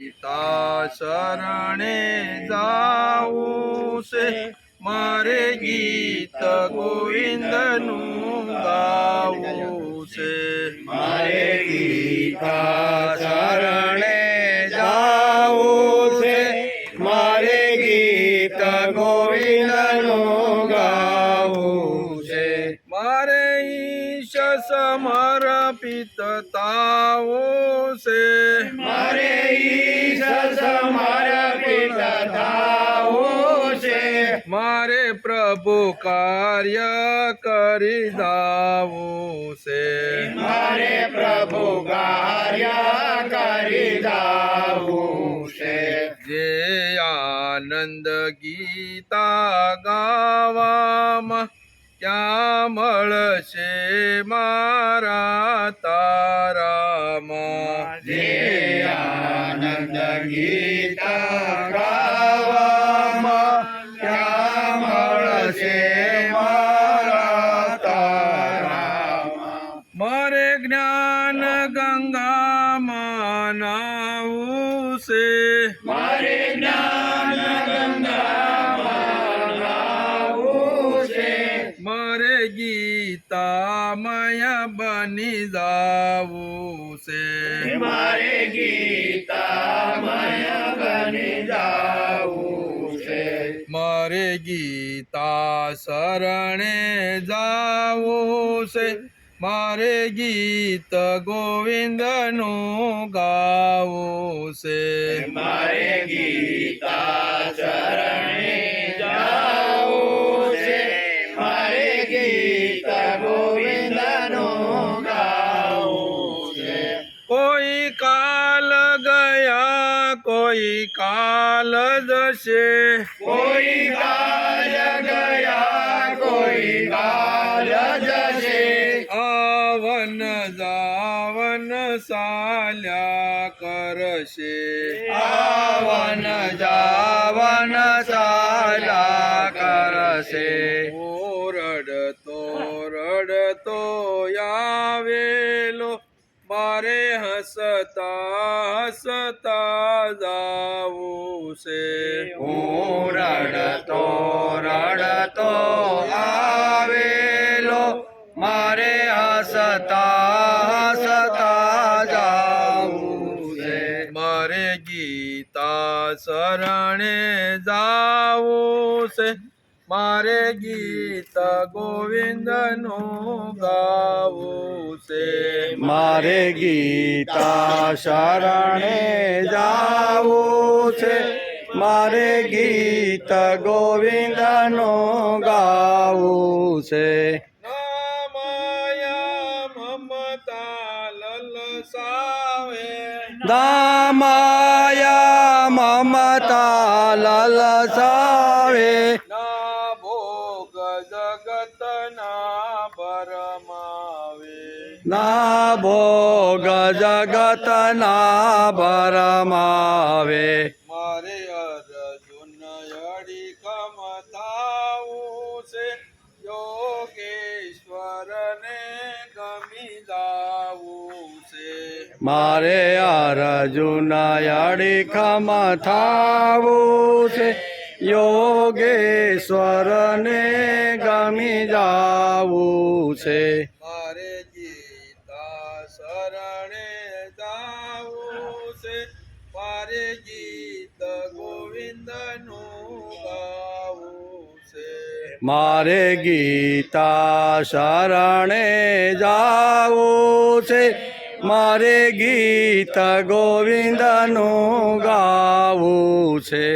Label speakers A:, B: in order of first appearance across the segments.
A: ગીતા શરણે જાવું છે, મારે ગીત ગોવિંદનું ગાવું છે.
B: મારે ગીતા શરણે જાવું છે, મારે ગીત ગોવિંદનું ગાવું છે.
A: મારે ઈશ સમર્પિત તાવું છે,
B: મારે ઈશ સમર્પિત થાવું છે.
A: મારે પ્રભુ કાર્ય કરી જાવું છે.
B: મારે પ્રભુ કાર્ય કરી જાવું છે.
A: જે આનંદ ગીતા ગાવામાં ક્યાં મળશે મારા તારામાં.
B: જે આનંદ ગીતા ગાવામાં ક્યાં મળશે મારા તારામાં.
A: મારે જ્ઞાન ગંગામાં નાવું છે,
B: મારે જ્ઞાન ગંગામાં નાવું છે.
A: મારે ગીતામય બની જાવું છે.
B: મારે ગીતામય બની જાવું છે.
A: મારે ગીતા શરણે જાવું છે, મારે ગીત ગોવિંદનું ગાવું છે.
B: મારે ગીતા શરણે જાવું છે, મારે ગીત ગોવિંદનું ગાવું છે.
A: કોઈ કાલ ગયા કોઈ કાલ જશે,
B: કોઈ કાલ ગયા કોઈ કાલ જશે.
A: આવન જાવન ચાલ્યા કરશે,
B: આવન જાવન ચાલ્યા કરશે.
A: રડતો આવેલો મારે હસતા હસતા જાવું છે.
B: હું રડતો રડતો આવેલો મારે હસતા હસતા જાવું છે.
A: મારે ગીતા શરણે જાવું છે, મારે ગીત ગોવિંદનું ગાવું છે.
B: મારે ગીતા શરણે જાવું છે, મારે ગીત ગોવિંદનું ગાવું છે.
A: માયા મમતા લલસાવે,
B: દામાયા મમતા લલસાવે.
A: ના ભોગ જગતના ભરમાવે,
B: ના ભોગ જગતના ભરમાવે.
A: મારે અર્જુન અડીખમ થાવું છે, યોગેશ્વરને ગમી જાવું છે.
B: મારે અર્જુન અડીખમ થાવું છે, યોગેશ્વરને ગમી જાવું છે.
A: મારે ગીતા શરણે જાવું છે, મારે ગીત ગોવિંદનું ગાવું છે.
B: મારે ગીતા શરણે જાવું છે, મારે ગીત ગોવિંદનું ગાવું છે.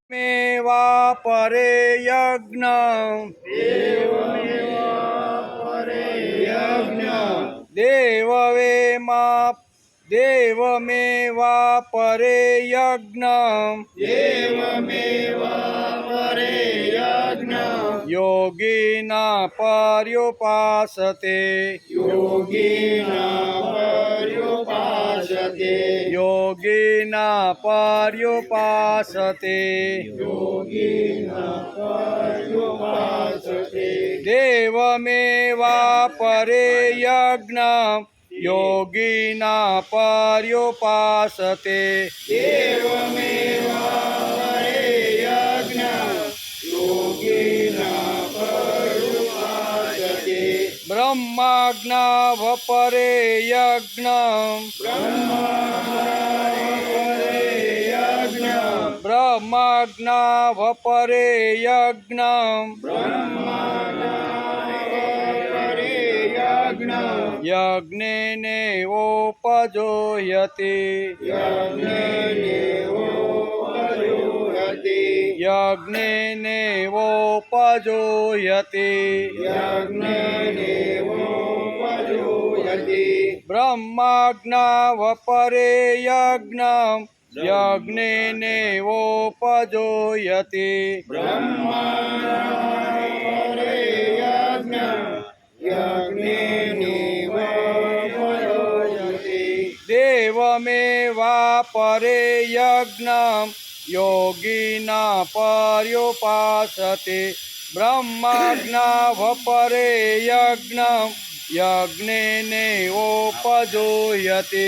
B: મેવા પરે યજ્ઞ દેવમેવા પરે યજ્ઞ યોગિના પર્યુપાસતે યોગિના પર્યુપાસતે દેવમેવા પરે યજ્ઞ યોગિના પર્યુપાસતે બ્રહ્માજ્ઞ પરે યજ્ઞ બ્રહ્માજ્ઞ પરે યજ્ઞ યજ્ઞેને ઉપજોયતે યજ્ઞેને ઉપજોયતે બ્રહ્માજ્ઞ પરે યજ્ઞ યજ્ઞેને ઉપજોયતે દેવમેવા પરે યજ્ઞ યોગિના પર્યુપાસતે બ્રહ્માજ્ઞ પરે યજ્ઞ યજ્ઞેને ઉપજોયતે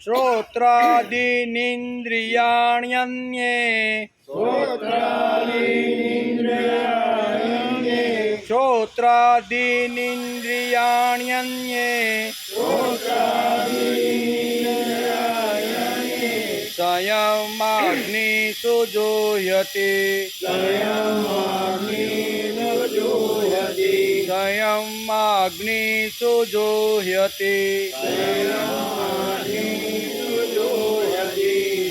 B: શ્રોત્રાદીનિન્દ્રિયાણ્યન્યે શ્રોત્રાદીનિન્દ્રિયાણ્યન્યે સંયમાગ્નિષુ જોયતે સંયમાગ્નિષુ જોયતે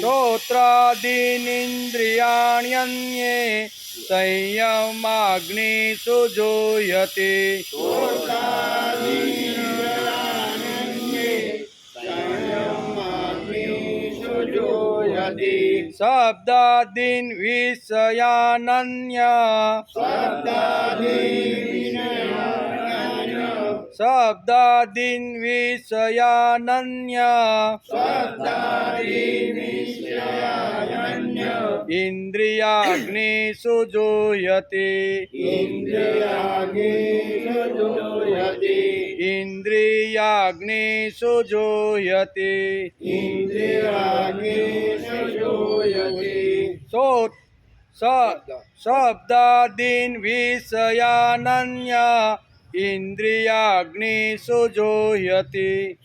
B: શ્રોત્રાદીનિન્દ્રિયાણ્યન્યે સંયમાગ્નિષુ જોયતે શબ્દાદીન વિષયાનન્ય શબ્દાદીન વિષયાનન્ય ઇન્દ્રિયાગ્નિષુ જોયતે ઇન્દ્રિયાગ્નિષુ જોયતે શબ્દાદીન વિષયાનન્ય ઇન્દ્રિયાગ્નિષુ જોયતે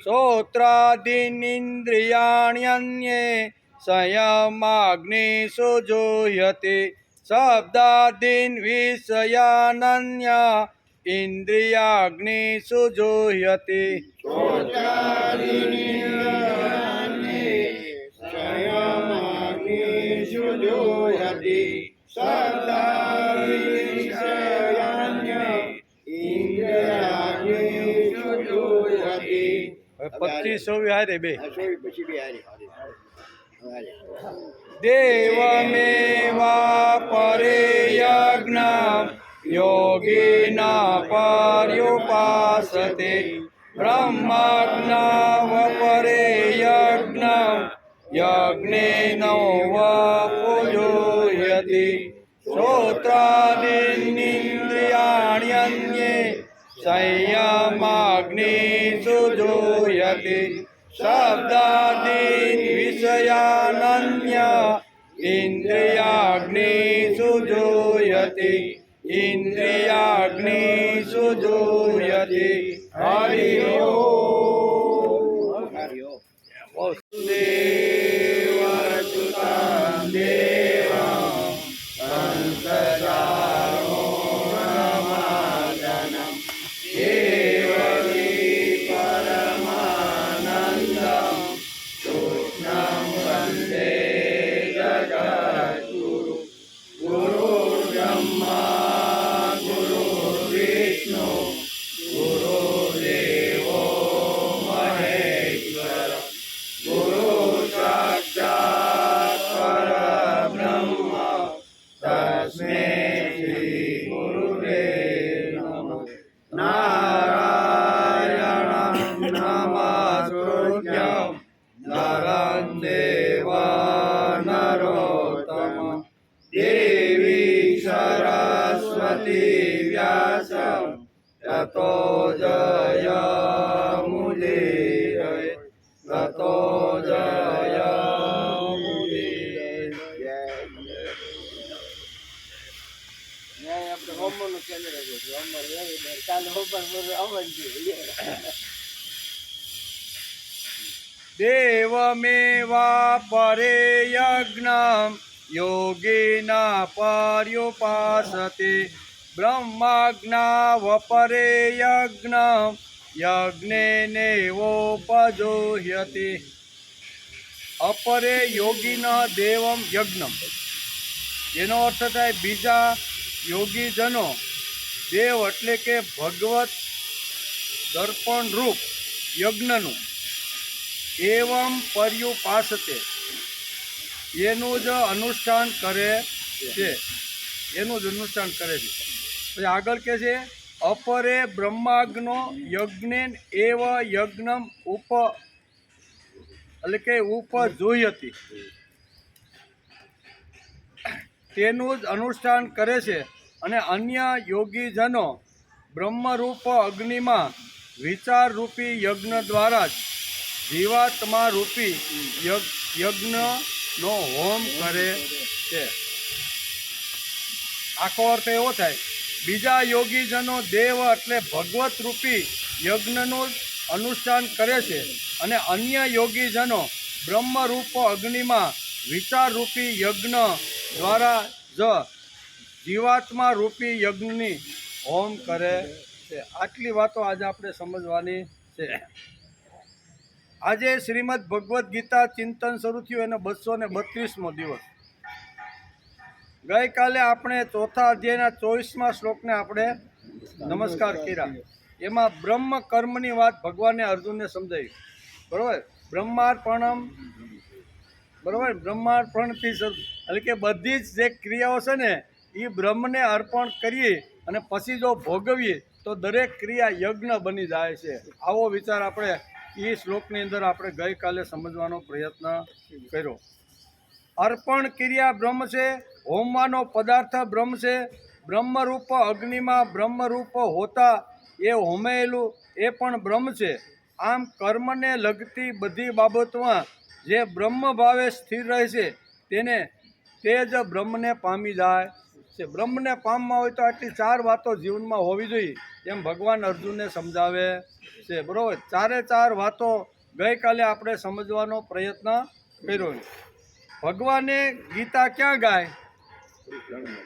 B: શ્રોત્રાદીનિન્દ્રિયાણ્યન્યે સંયમાગ્નિષુ જોયતે શબ્દાદીન વિષયાનન્ય ઇન્દ્રિયાગ્નિષુ જુહ્યતિ પચીસ હારે બે દેવમેવા પરે યજ્ઞ યોગિના પર્યુપાસતે બ્રહ્માજ્ઞાવ પરે યજ્ઞ યજ્ઞેન પૂજયતિ શ્રોત્રાદીનિન્દ્રિયાણ્યન્યે સંયમાગ્નિષુ જુહ્યતિ શબ્દાદીન વિષયાનન્ય ઇન્દ્રિયાગ્નિષુ જુહ્યતિ ઇન્દ્રિયાગ્નિષુ જુહ્યતિ હરિ ઓમ દેવચ્યુતં દેવં સંસદારો રમાદનં દેવકી પરમાનંદં કૃષ્ણં વંદે જગદ્ગુરુ ગુરુર્બ્રહ્મા ગુરુર્વિષ્ણુ ગુરુદેવો મહેશ્વર ગુરુ સાક્ષાત પરબ્રહ્મ તસ્મૈ શ્રી ગુરુવે નમઃ નારાયણં નમસ્કૃત્યં નરં ચૈવ નરોત્તમં દેવી સરસ્વતી વ્યાસં તતો જયમુદીરયે તતો જયમુદીરયે
C: આપણે હોમનું કેન્દ્ર છે હોમર રવિવાર કાલે હોમર અમન છે
B: દેવમેવા પરે યજ્ઞ યોગિના પર્યુપાસતે બ્રહ્માજ્ઞાવ પરે યજ્ઞ યજ્ઞેનેવોપજુહ્યતિ અપરે યોગિન દેવમ યજ્ઞમ એનો અર્થ થાય બીજા યોગીજનો દેવ એટલે કે ભગવત દર્પણ રૂપ યજ્ઞનું એવમ પર્યુપાસતે એનું જ અનુષ્ઠાન કરે છે એનું જ અનુષ્ઠાન કરે છે પછી આગળ કહે છે અપરે બ્રહ્માગ્નો યજ્ઞેન એવ યજ્ઞમ એટલે કે ઉપજુહ્યતિ તેનું જ અનુષ્ઠાન કરે છે અને અન્ય યોગીજનો બ્રહ્મરૂપ અગ્નિમાં વિચારરૂપી યજ્ઞ દ્વારા જ જીવાત્મા રૂપી યજ્ઞનો હોમ કરે છે. આખો અર્થ એવો થાય બીજા યોગીજનો દેવ એટલે ભગવત રૂપી યજ્ઞનું અનુષ્ઠાન કરે છે અને અન્ય યોગીજનો બ્રહ્મરૂપ અગ્નિમાં વિચારરૂપી યજ્ઞ દ્વારા જ જીવાત્મા રૂપી યજ્ઞની હોમ કરે છે. આટલી વાતો આજે આપણે સમજવાની છે. આજે શ્રીમદ ભગવદ્ ગીતા ચિંતન શરૂ થયું એનો 232મો દિવસ. ગઈકાલે આપણે ચોથા અધ્યાયના 24મા શ્લોકને આપણે નમસ્કાર કર્યા. એમાં બ્રહ્મ કર્મની વાત ભગવાને અર્જુનને સમજાવી. બરાબર, બ્રહ્માર્પણમ, બરાબર, બ્રહ્માર્પણથી એટલે કે બધી જ જે ક્રિયાઓ છે ને એ બ્રહ્મને અર્પણ કરીએ અને પછી જો ભોગવીએ તો દરેક ક્રિયા યજ્ઞ બની જાય છે. આવો વિચાર આપણે એ શ્લોકની અંદર આપણે ગઈકાલે સમજવાનો પ્રયત્ન કર્યો. અર્પણ ક્રિયા બ્રહ્મ છે, હોમવાનો પદાર્થ બ્રહ્મ છે, બ્રહ્મરૂપ અગ્નિમાં બ્રહ્મરૂપ હોતા એ હોમેલું એ પણ બ્રહ્મ છે. આમ કર્મને લગતી બધી બાબતોમાં જે બ્રહ્મ ભાવે સ્થિર રહે છે તેને તે જ બ્રહ્મને પામી જાય છે. બ્રહ્મને પામવા હોય તો આટલી 4 વાતો જીવનમાં હોવી જોઈએ એમ ભગવાન અર્જુનને સમજાવે છે. બરાબર, 4 વાતો ગઈકાલે આપણે સમજવાનો પ્રયત્ન કર્યો. ભગવાને ગીતા ક્યાં ગાય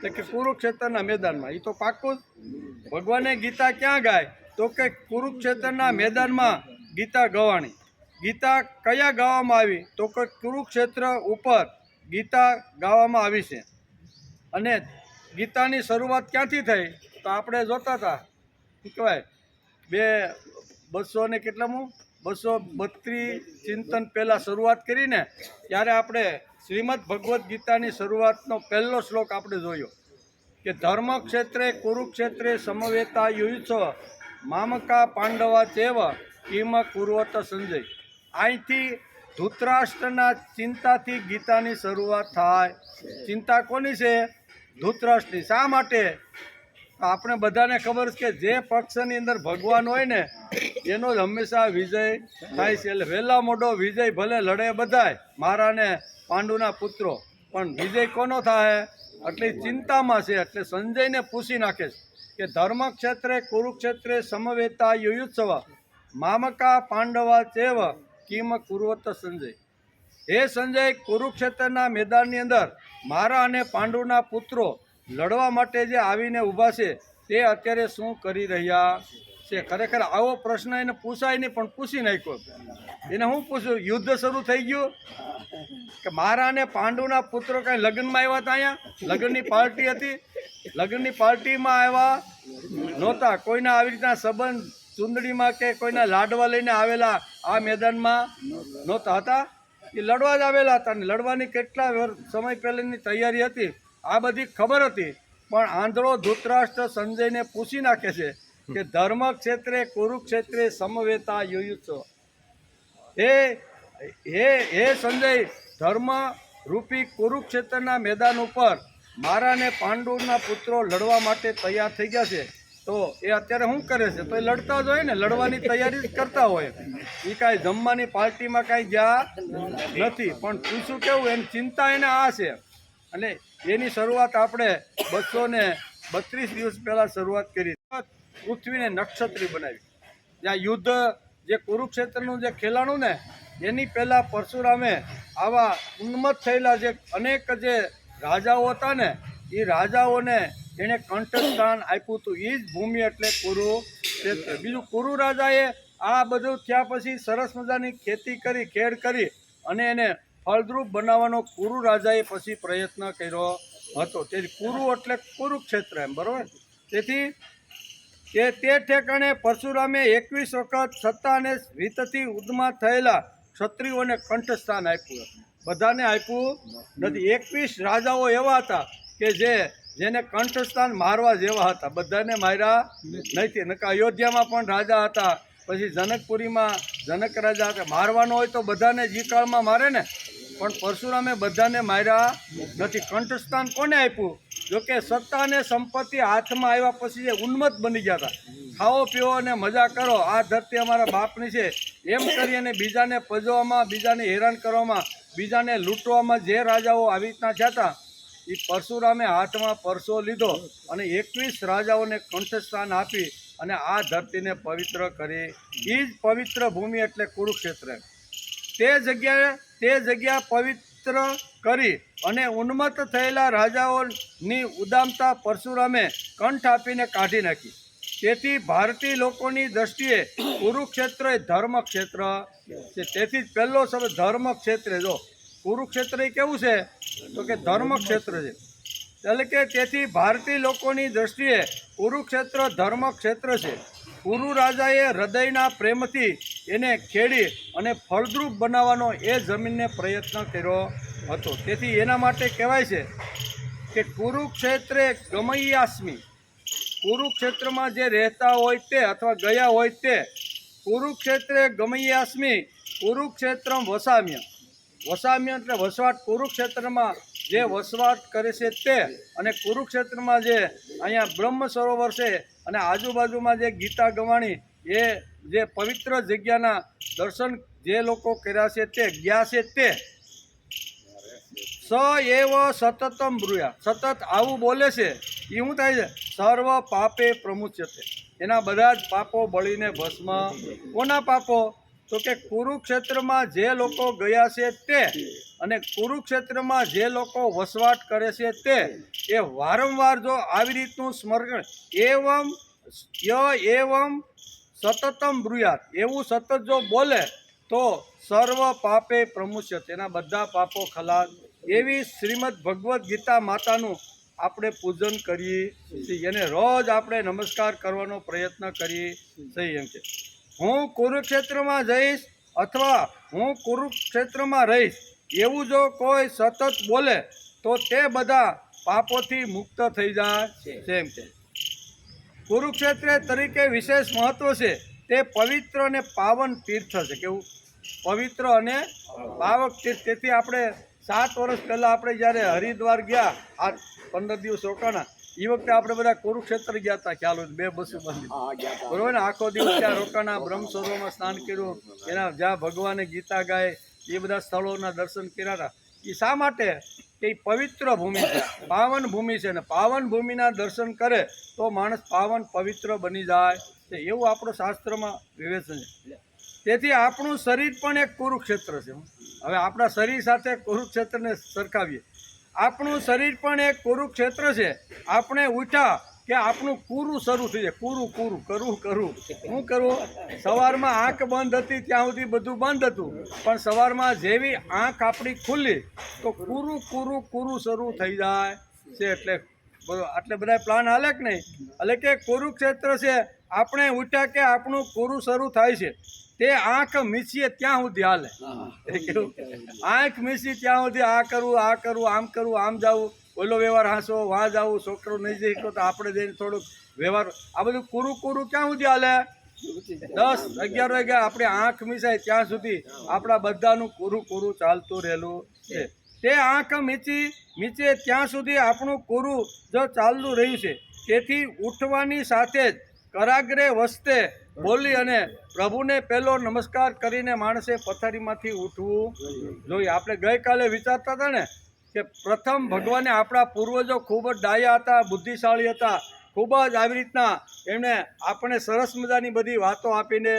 B: તો કે કુરુક્ષેત્રના મેદાનમાં. એ તો પાક્કું જ. ભગવાને ગીતા ક્યાં ગાય તો કે કુરુક્ષેત્રના મેદાનમાં ગીતા ગવાણી. ગીતા કયા ગાવામાં આવી તો કે કુરુક્ષેત્ર ઉપર ગીતા ગાવામાં આવી છે. અને ગીતાની શરૂઆત ક્યાંથી થઈ તો આપણે જોતા હતા શું કહેવાય 200 ને કેટલામું 232 ચિંતન પહેલાં શરૂઆત કરીને ત્યારે આપણે શ્રીમદ ભગવદ્ ગીતાની શરૂઆતનો પહેલો શ્લોક આપણે જોયો કે ધર્મક્ષેત્રે કુરુક્ષેત્રે સમવેતા યુયુત્સવ મામકા પાંડવા ચેવ કિમ કુર્વત સંજય. અહીંથી ધૃતરાષ્ટ્રના ચિંતાથી ગીતાની શરૂઆત થાય. ચિંતા કોની છે? ધૃતરાષ્ટ્રની. શા માટે? આપણે બધાને ખબર છે કે જે પક્ષની અંદર ભગવાન હોય ને એનો જ હંમેશા વિજય થાય છે. એટલે વહેલા મોટો વિજય ભલે લડે બધાય મારા ને પાંડુના પુત્રો, પણ વિજય કોનો થાય? એટલે ચિંતામાં છે. એટલે સંજયને પૂછી નાખે છે કે ધર્મક્ષેત્રે કુરુક્ષેત્રે સમવેતા યુયુત્સવ મામકા પાંડવા ચેવ કિમ કુર્વત સંજય. હે સંજય, કુરુક્ષેત્રના મેદાનની અંદર મારા અને પાંડુના પુત્રો લડવા માટે જે આવીને ઊભા છે તે અત્યારે શું કરી રહ્યા છે? ખરેખર આવો પ્રશ્ન એને પૂછાય નહીં, પણ પૂછી નાખ્યો. એને હું પૂછ્યું? યુદ્ધ શરૂ થઈ ગયું કે મારા અને પાંડુના પુત્રો કાંઈ લગ્નમાં આવ્યા હતા? અહીંયા લગ્નની પાર્ટી હતી. લગ્નની પાર્ટીમાં આવ્યા નહોતા. કોઈના આવી રીતના સંબંધ ચૂંદડીમાં કે કોઈના લાડવા લઈને આવેલા આ મેદાનમાં નહોતા હતા. એ લડવા જ આવેલા હતા. અને લડવાની કેટલા સમય પહેલાંની તૈયારી હતી આ બધી ખબર હતી. પણ આંધળો ધૃતરાષ્ટ્ર સંજયને પૂછી નાખે છે કે ધર્મ ક્ષેત્રે કુરુક્ષેત્રે સમવેતા યુયુત્સવ. હે સંજય, ધર્મ રૂપી કુરુક્ષેત્રના મેદાન ઉપર મારા ને પાંડુના પુત્રો લડવા માટે તૈયાર થઈ ગયા છે. તો એ અત્યારે શું કરે છે? તો એ લડતા જ હોય ને, લડવાની તૈયારી જ કરતા હોય. એ કાંઈ જમવાની પાર્ટીમાં કાંઈ ગયા નથી. પણ પૂછું કેવું, એની ચિંતા એને આ છે. અને એની શરૂઆત આપણે 232 દિવસ પહેલાં શરૂઆત કરી. પૃથ્વીને નક્ષત્રી બનાવી. જ્યાં યુદ્ધ જે કુરુક્ષેત્રનું જે ખેલાણું ને એની પહેલાં પરશુરામે આવા ઉન્મત્ત થયેલા જે અનેક જે રાજાઓ હતા ને એ રાજાઓને એણે કંઠસ્થાન આપ્યું હતું. એ જ ભૂમિ એટલે કુરુક્ષેત્ર. બીજું કુરુ રાજાએ આ બધું થયા પછી સરસ મજાની ખેતી કરી, ખેડ કરી અને એને ફળદ્રુપ બનાવવાનો કુરુ રાજાએ પછી પ્રયત્ન કર્યો હતો. તેથી કુરુ એટલે કુરુક્ષેત્ર એમ, બરાબર. તેથી તે ઠેકાણે પરશુરામે 21 વખત સત્તા અને રીતથી ઉદ્યમાં થયેલા ક્ષત્રિયોને કંઠસ્થાન આપ્યું. બધાને આપ્યું નથી. 21 રાજાઓ એવા હતા કે જેને કંઠસ્થાન મારવા જેવા હતા. બધાને માર્યા નથી. નકા અયોધ્યામાં પણ રાજા હતા, પછી જનકપુરીમાં જનક રાજા હતા. મારવાનો હોય તો બધાને જીકાળમાં મારે ને, પણ પરશુરામે બધાને માર્યા નથી. કંઠસ્થાન કોને આપ્યું? જોકે સત્તા અને સંપત્તિ હાથમાં આવ્યા પછી જે ઉન્મત્ત બની ગયા હતા, ખાઓ પીઓ અને મજા કરો, આ ધરતી અમારા બાપની છે એમ કરી અને બીજાને પજવામાં, બીજાને હેરાન કરવામાં, બીજાને લૂંટવામાં જે રાજાઓ આવી રીતના થયા હતા એ પરશુરામે હાથમાં પરસો લીધો અને 21 રાજાઓને કંઠસ્થાન આપી અને આ ધરતીને પવિત્ર કરી. એ જ પવિત્ર ભૂમિ એટલે કુરુક્ષેત્ર. તે જગ્યા પવિત્ર કરી અને ઉન્મત્ત થયેલા રાજાઓની ઉદામતા પરશુરામે કંઠ આપીને કાઢી નાખી. તેથી ભારતીય લોકોની દ્રષ્ટિએ કુરુક્ષેત્ર એ ધર્મક્ષેત્ર છે. તેથી જ પહેલો શબ્દ ધર્મક્ષેત્ર. જો કુરુક્ષેત્ર એ કેવું છે તો કે ધર્મક્ષેત્ર છે. એટલે કે તેથી ભારતીય લોકોની દ્રષ્ટિએ કુરુક્ષેત્ર ધર્મક્ષેત્ર છે. કુરુ રાજાએ હૃદયના પ્રેમથી એને ખેડી અને ફળદ્રુપ બનાવવાનો એ જમીનને પ્રયત્ન કર્યો હતો. તેથી એના માટે કહેવાય છે કે કુરુક્ષેત્રે ગમય્યાસ્મિ. કુરુક્ષેત્રમાં જે રહેતા હોય તે અથવા ગયા હોય તે કુરુક્ષેત્રે ગમય્યાસ્મિ કુરુક્ષેત્રમ વસામ્ય. વસામ્ય એટલે વસવાટ. કુરુક્ષેત્રમાં જે વસવાટ કરે છે તે, અને કુરુક્ષેત્રમાં જે અહીંયા બ્રહ્મ સરોવર છે અને આજુબાજુમાં જે ગીતા ગવાણી એ જે પવિત્ર જગ્યાના દર્શન જે લોકો કર્યા છે તે ગયા છે તે સ એવ સતતમ બ્રુયા. સતત આવું બોલે છે એ શું થાય છે? સર્વ પાપે પ્રમુચ્યતે. એના બધા જ પાપો બળીને ભસ્મ. કોના પાપો? તો કે કુરુક્ષેત્રમાં જે લોકો ગયા છે તે અને કુરુક્ષેત્રમાં જે લોકો વસવાટ કરે છે તે એ વારંવાર જો આવી રીતનું સ્મરણ એવમ સતતમ બ્રુયાત એવું સતત જો બોલે તો સર્વ પાપે પ્રમુચ્ય તેના બધા પાપો ખલાસ એવી શ્રીમદ ભગવદ્ ગીતા માતાનું આપણે પૂજન કરીએ છીએ એને રોજ આપણે નમસ્કાર કરવાનો પ્રયત્ન કરીએ છીએ એમ કે હું કુરુક્ષેત્રમાં જઈશ અથવા હું કુરુક્ષેત્રમાં રહીશ એવું જો કોઈ સતત બોલે તો તે બધા પાપોથી મુક્ત થઈ જાય છે એમ કે કુરુક્ષેત્ર તરીકે વિશેષ મહત્વ છે તે પવિત્ર અને પાવન તીર્થ છે કેવું પવિત્ર અને પાવક તીર્થ તેથી આપણે 7 વર્ષ પહેલાં આપણે જ્યારે હરિદ્વાર ગયા આ 15 દિવસ રોકાણા એ વખતે આપણે બધા કુરુક્ષેત્ર ગયા હતા ખ્યાલ હોય 2 બસો બાંધી બરોબર ને આખો દિવસ ત્યાં રોકાણા બ્રહ્મ સરોવરમાં સ્નાન કર્યું એના જ્યાં ભગવાને ગીતા ગાય એ બધા સ્થળોના દર્શન કર્યા હતા એ શા માટે કે પવિત્ર ભૂમિ છે પાવન ભૂમિ છે ને પાવન ભૂમિના દર્શન કરે તો માણસ પાવન પવિત્ર બની જાય છે એવું આપણું શાસ્ત્રમાં વિવેચન છે તેથી આપણું શરીર પણ એક કુરુક્ષેત્ર છે હવે આપણા શરીર સાથે કુરુક્ષેત્રને સરખાવીએ આપણું શરીર પણ એક કુરુક્ષેત્ર છે આપણે ઉઠ્યા કે આપણું કુરું શરૂ થઈ જાય કુરું કરવું શું કરવું સવારમાં આંખ બંધ હતી ત્યાં સુધી બધું બંધ હતું પણ સવારમાં જેવી આંખ આપણી ખુલ્લી તો કુરું શરૂ થઈ જાય છે એટલે આટલે બધા પ્લાન હાલે કે નહીં એટલે કે કુરુક્ષેત્ર છે આપણે ઉઠ્યા કે આપણું કુરું શરૂ થાય છે તે આંખ મીચીએ ત્યાં સુધી હાલે આંખ મીચી ત્યાં સુધી આ કરવું આમ કરવું આમ જવું ઓલો વ્યવહાર હાંસો વાં જવું છોકરો નહીં જઈ શકો તો આપણે જઈને થોડુંક વ્યવહાર આ બધું કુરું ક્યાં સુધી હાલે 10-11 વાગ્યા આપણે આંખ મીચાય ત્યાં સુધી આપણા બધાનું કુરું ચાલતું રહેલું છે તે આંખ મીચે ત્યાં સુધી આપણું કુરું જો ચાલતું રહ્યું છે તેથી ઉઠવાની સાથે જ કરાગ્રે વસ્તે બોલી અને પ્રભુને પહેલો નમસ્કાર કરીને માણસે પથારીમાંથી ઉઠવું જોઈએ આપણે ગઈકાલે વિચારતા હતા ને કે પ્રથમ ભગવાને આપણા પૂર્વજો ખૂબ જ ડાયા હતા બુદ્ધિશાળી હતા ખૂબ જ આવી રીતના એમણે આપણે સરસ મજાની બધી વાતો આપીને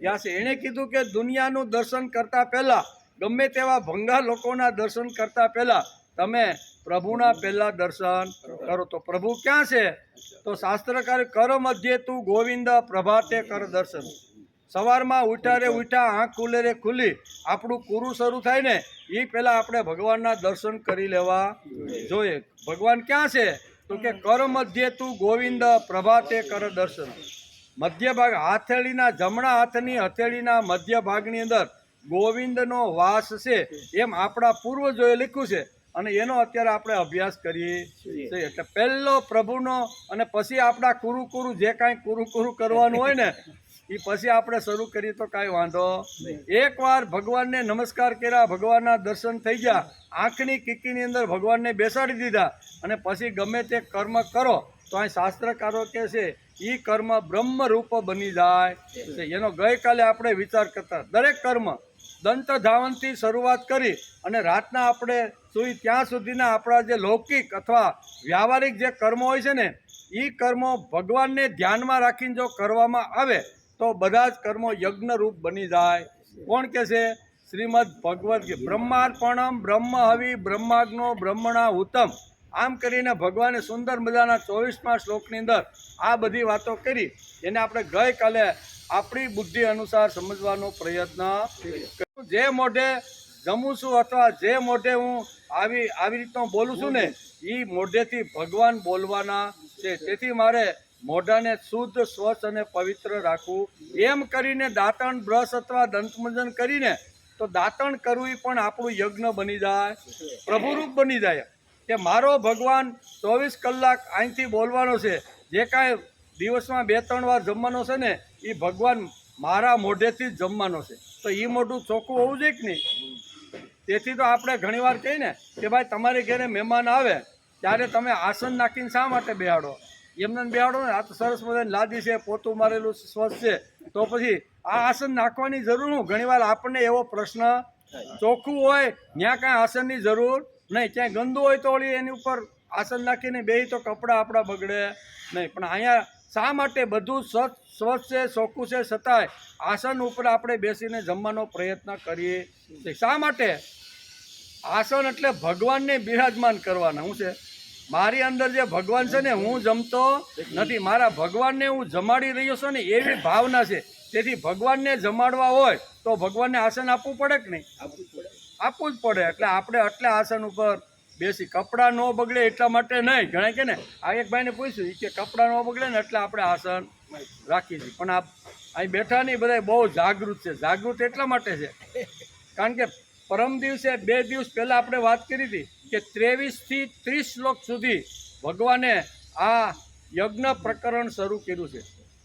B: ગયા છે એણે કીધું કે દુનિયાનું દર્શન કરતાં પહેલાં ગમે તેવા ભંગાર લોકોના દર્શન કરતાં પહેલાં તમે પ્રભુના પહેલાં દર્શન કરો તો પ્રભુ ક્યાં છે તો શાસ્ત્રકાર કર મધ્યે તું ગોવિંદ પ્રભાતે કર દર્શન સવારમાં ઉઠ્યા આંખ ખુલ્લી આપણું કુરું શરૂ થાય ને એ પહેલાં આપણે ભગવાનના દર્શન કરી લેવા જોઈએ ભગવાન ક્યાં છે તો કે કર મધ્યે તું ગોવિંદ પ્રભાતે કર દર્શન મધ્ય ભાગ હથેળીના જમણા હાથની હથેળીના મધ્ય ભાગની અંદર ગોવિંદનો વાસ છે એમ આપણા પૂર્વજોએ લખ્યું છે અને એનો અત્યારે આપણે અભ્યાસ કરીએ છીએ એટલે પહેલો પ્રભુનો અને પછી આપણા કુરું જે કાંઈ કુરું કરવાનું હોય ને એ પછી આપણે શરૂ કરીએ તો કાંઈ વાંધો એકવાર ભગવાનને નમસ્કાર કર્યા ભગવાનના દર્શન થઈ ગયા આંખની કીકીની અંદર ભગવાનને બેસાડી દીધા અને પછી ગમે તે કર્મ કરો તો અહીં શાસ્ત્રકારો કહે છે એ કર્મ બ્રહ્મરૂપ બની જાય છે એનો ગઈકાલે આપણે વિચાર કરતા દરેક કર્મ દંત ધાવનથી શરૂઆત કરી અને રાતના આપણે સુઈ ત્યાં સુધીના આપણા જે લૌકિક અથવા વ્યાવહારિક જે કર્મો હોય છે ને એ કર્મો ભગવાનને ધ્યાનમાં રાખીને જો કરવામાં આવે તો બધા જ કર્મો યજ્ઞરૂપ બની જાય કોણ કહે છે શ્રીમદ ભગવદ્ ગીતા બ્રહ્માર્પણમ બ્રહ્મ હવિ બ્રહ્માગ્નો બ્રહ્મણા ઉત્તમ આમ કરીને ભગવાને સુંદર મજાના 24મા શ્લોકની અંદર આ બધી વાતો કરી એને આપણે ગઈકાલે આપણી બુદ્ધિ અનુસાર સમજવાનો પ્રયત્ન કર્યો જે મોઢે જમું છું અથવા જે મોઢે હું આવી રીતનો બોલું છું ને એ મોઢેથી ભગવાન બોલવાના છે તેથી મારે મોઢાને શુદ્ધ સ્વચ્છ અને પવિત્ર રાખવું એમ કરીને દાંતણ બ્રશ અથવા દંતમંજન કરીને તો દાંતણ કરવું પણ આપણું યજ્ઞ બની જાય પ્રભુરૂપ બની જાય કે મારો ભગવાન 24 કલાક અહીંથી બોલવાનો છે જે કાંઈ દિવસમાં 2-3 વાર જમવાનો છે ને એ ભગવાન મારા મોઢેથી જ જમવાનો છે તો એ મોઢું ચોખ્ખું હોવું જોઈએ કે નહીં તેથી તો આપણે ઘણીવાર કહીએ ને કે ભાઈ તમારે ઘરે મહેમાન આવે ત્યારે તમે આસન નાખીને શા માટે બેહાડો એમને બેહાડો ને આ તો સરસ મજાની લાદી છે પોતું મારેલું સ્વચ્છ છે તો પછી આ આસન નાખવાની જરૂર હું ઘણીવાર આપણને એવો પ્રશ્ન ચોખ્ખું હોય ત્યાં કાંઈ આસનની જરૂર નહીં ક્યાંય ગંદુ હોય તો વળી એની ઉપર આસન નાખીને બેહી તો કપડાં આપણા બગડે નહીં પણ અહીંયા શા માટે બધું સ્વચ્છ છે, ચોખ્ખું છે, છતાંય આસન ઉપર આપણે બેસીને જમવાનો પ્રયત્ન કરીએ છીએ. શા માટે? આસન એટલે ભગવાનને બિરાજમાન કરવાના. શું છે? મારી અંદર જે ભગવાન છે ને, હું જમતો નથી, મારા ભગવાનને હું જમાડી રહ્યો છું ને, એવી ભાવના છે. તેથી ભગવાનને જમાડવા હોય તો ભગવાનને આસન આપવું પડે કે નહીં? આપવું જ પડે. એટલે આપણે આટલા આસન ઉપર બેસી, કપડાં ન બગડે એટલા માટે નહીં. ઘણા કે ને, આ એક ભાઈને પૂછ્યું કે કપડાં ન બગડે ને એટલે આપણે આસન રાખીએ છીએ. પણ આ અહીં બેઠા નહીં, બધા બહુ જાગૃત છે. જાગૃત એટલા માટે છે કારણ કે પરમ દિવસે 2 દિવસ પહેલાં આપણે વાત કરી હતી કે 23 થી 30 શ્લોક સુધી ભગવાને આ યજ્ઞ પ્રકરણ શરૂ કર્યું છે.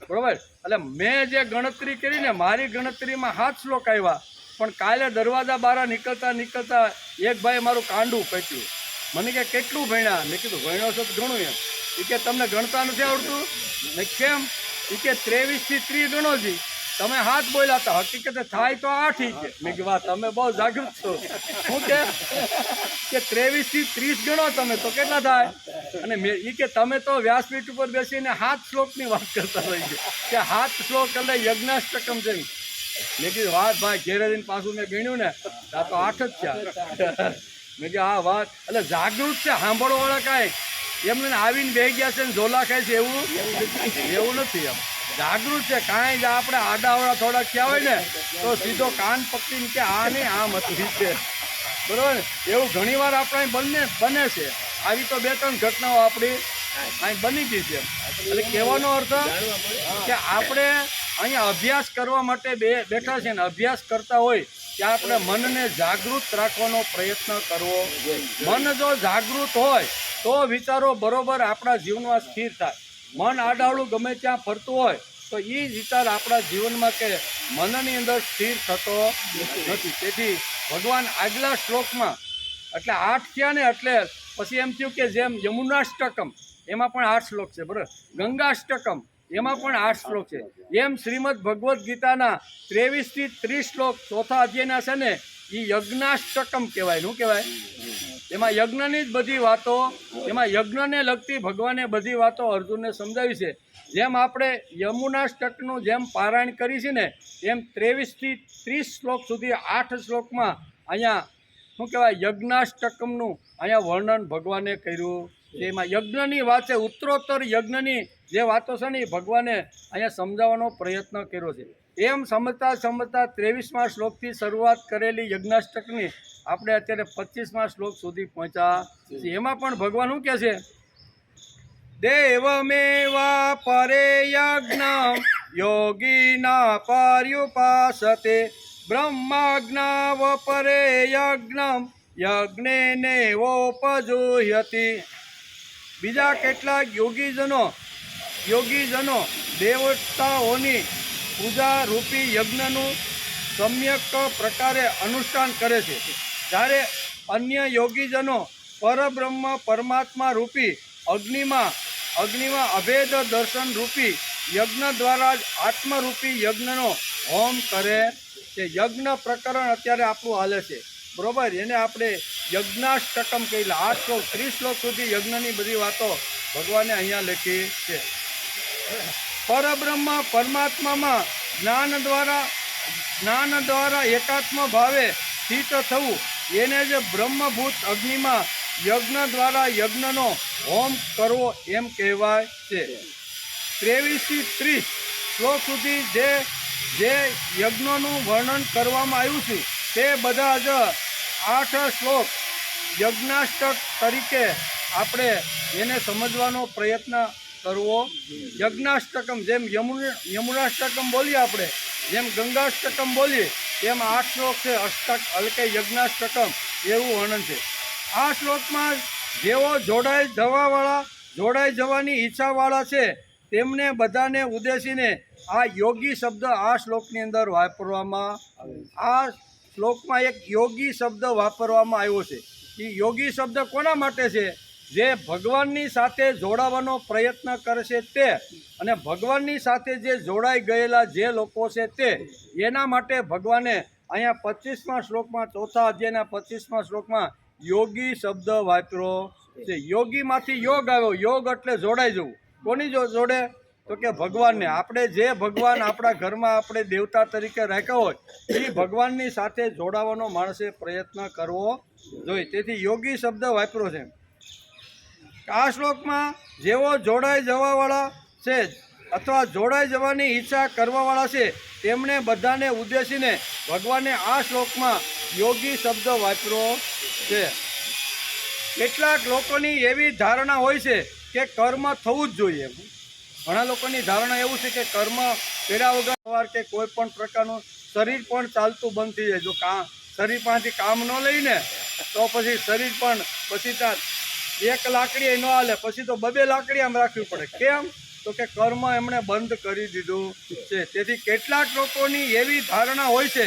B: બરાબર? એટલે મેં જે ગણતરી કરી ને, મારી ગણતરીમાં 7 શ્લોક આવ્યા. પણ કાલે દરવાજા બહાર નીકળતા એક ભાઈ મારું કાંડું પટ્યું. મને કે કેટલું ભણ્યા? મેં કીધું ભણ્યો છો તો ઘણું. એમ એ કે તમને ગણતા નથી આવડતું? ને કેમ? એ કે 23 થી 30 ગણો જી, તમે 7 બોલ્યા હતા, હકીકતે થાય તો 8. કે મેં કીધું વાહ, તમે બહુ જાગૃત છો. શું કે 23 થી 30 ગણો તમે તો કેટલા થાય? અને એ કે તમે તો વ્યાસપીઠ ઉપર બેસીને 7 શ્લોકની વાત કરતા રહી ગયા કે 7 શ્લોક એટલે યજ્ઞાષ્ટકમ છે. મેં કીધું વાત ભાઈ, ઘેરે જઈને પાછું મેં ગણ્યું ને આ તો 8 જ છે. મેં કીધું હા વાત, એટલે જાગૃત છે. સાંભળવાળા કાંઈ એમને આવીને બેસી ગયા છે ને ઝોલા ખાય છે એવું નથી. એમ જાગૃત છે. કાંઈ જ આપણે આડાવડા થોડા થયા હોય ને તો સીધો કાન પકડીને કે આ નહીં, આમ હતું છે. બરાબર ને? એવું ઘણીવાર આપણે બને છે. આવી તો 2-3 ઘટનાઓ આપણી અહીં બની ગઈ છે. એટલે કહેવાનો અર્થ કે આપણે અહીંયા અભ્યાસ કરવા માટે બેઠા છે ને, અભ્યાસ કરતા હોય ત્યાં આપણે મનને જાગૃત રાખવાનો પ્રયત્ન કરવો. મન જો જાગૃત હોય તો વિચારો બરોબર આપણા જીવનમાં સ્થિર થાય. મન આડાવડું ગમે ત્યાં ફરતું હોય તો એ વિચાર આપણા જીવનમાં કે મનની અંદર સ્થિર થતો નથી. તેથી ભગવાન આગલા શ્લોકમાં એટલે 8 થયા ને, એટલે પછી એમ થયું કે જેમ યમુનાષ્ટકમ એમાં પણ 8 શ્લોક છે, બરાબર, ગંગાષ્ટકમ એમાં પણ 8 શ્લોક છે, એમ શ્રીમદ ભગવદ્ ગીતાના 23 થી 30 શ્લોક ચોથા અધ્યાયના છે ને, એ યજ્ઞાષ્ટકમ કહેવાય. શું કહેવાય? એમાં યજ્ઞની જ બધી વાતો, એમાં યજ્ઞને લગતી ભગવાને બધી વાતો અર્જુનને સમજાવી છે. જેમ આપણે યમુનાષ્ટકનું જેમ પારાયણ કરી છે ને, એમ 23 થી 30 શ્લોક સુધી 8 શ્લોકમાં અહીંયા શું કહેવાય યજ્ઞાષ્ટકમનું અહીંયા વર્ણન ભગવાને કર્યું. એમાં યજ્ઞની વાત છે, ઉત્તરોત્તર યજ્ઞની જે વાતો છે ને એ ભગવાને અહીંયા સમજાવવાનો પ્રયત્ન કર્યો છે. એમ સમજતા 23મા શ્લોકથી શરૂઆત કરેલી યજ્ઞાષ્ટકની આપણે અત્યારે 25મા શ્લોક સુધી પહોંચ્યા છીએ. એમાં પણ ભગવાન શું કહે છે? દેવમેવા પરે યજ્ઞ યોગીના પર્યુપાસતે બ્રહ્માજ્ઞાવ પરે યજ્ઞમ યજ્ઞેનેવોપજુહ્યતિ. બીજા કેટલાક યોગીજનો દેવતાઓની પૂજા રૂપી યજ્ઞનું સમ્યક પ્રકારે અનુષ્ઠાન કરે છે, જ્યારે અન્ય યોગીજનો પરબ્રહ્મ પરમાત્મા રૂપી અગ્નિમાં અભેદ દર્શન રૂપી યજ્ઞ દ્વારા જ આત્મરૂપી યજ્ઞનો હોમ કરે છે. યજ્ઞ પ્રકરણ અત્યારે આપણું હાલે છે, બરોબર? એને આપણે યજ્ઞાષ્ટકમ કહેલા 8 શ્લોક 30 શ્લોક સુધી યજ્ઞની બધી વાતો ભગવાને અહીંયા લખી છે. પરબ્રહ્મ પરમાત્મામાં જ્ઞાન દ્વારા એકાત્મ ભાવે સ્થિત થવું, એને જ બ્રહ્મભૂત અગ્નિમાં યજ્ઞ દ્વારા યજ્ઞનો હોમ કરવો એમ કહેવાય છે. 23 થી 30 શ્લોક સુધી જે યજ્ઞોનું વર્ણન કરવામાં આવ્યું છે તે બધા જ 8 શ્લોક યજ્ઞાષ્ટક તરીકે આપણે એને સમજવાનો પ્રયત્ન કરવો. યજ્ઞાષ્ટકમ જેમ યમુનાષ્ટકમ બોલીએ આપણે, જેમ ગંગાષ્ટકમ બોલીએ, તેમ 8 શ્લોક છે અષ્ટક હલકે યજ્ઞાષ્ટકમ એવું વર્ણન છે. આ શ્લોકમાં જેઓ જોડાઈ જવાની ઈચ્છાવાળા છે તેમને બધાને ઉદ્દેશીને આ યોગી શબ્દ આ શ્લોકની અંદર વાપરવામાં આ શ્લોકમાં એક યોગી શબ્દ વાપરવામાં આવ્યો છે. એ યોગી શબ્દ કોના માટે છે? જે ભગવાનની સાથે જોડાવાનો પ્રયત્ન કરશે તે, અને ભગવાનની સાથે જે જોડાઈ ગયેલા જે લોકો છે તે, એના માટે ભગવાને અહીંયા 25મા શ્લોકમાં ચોથા અધ્યાયના 25મા શ્લોકમાં યોગી શબ્દ વાપર્યો છે. યોગીમાંથી યોગ આવ્યો. યોગ એટલે જોડાઈ જવું. કોની જોડે? તો કે ભગવાનને. આપણે જે ભગવાન આપણા ઘરમાં આપણે દેવતા તરીકે રાખ્યા હોય એ ભગવાનની સાથે જોડાવાનો માણસે પ્રયત્ન કરવો જોઈએ. તેથી યોગી શબ્દ વાપર્યો છે. આ શ્લોકમાં જેઓ જોડાઈ જવાવાળા છે અથવા જોડાઈ જવાની ઈચ્છા કરવાવાળા છે તેમણે બધાને ઉદ્દેશીને ભગવાને આ શ્લોકમાં યોગી શબ્દ વાપર્યો છે. કેટલાક લોકોની એવી ધારણા હોય છે કે કર્મ થવું જ જોઈએ. ઘણા લોકોની ધારણા એવું છે કે કર્મ કર્યા વગર કે કોઈ પણ પ્રકારનું શરીર પણ ચાલતું બંધ થઈ જાય. જો શરીર પાસેથી કામ ન લઈને તો પછી શરીર પણ પછી ત્યાં એક લાકડી ન હાલે, પછી તો 2 લાકડી આમ રાખવી પડે. કેમ? તો કે કર્મ એમણે બંધ કરી દીધું છે. તેથી કેટલાક લોકોની એવી ધારણા હોય છે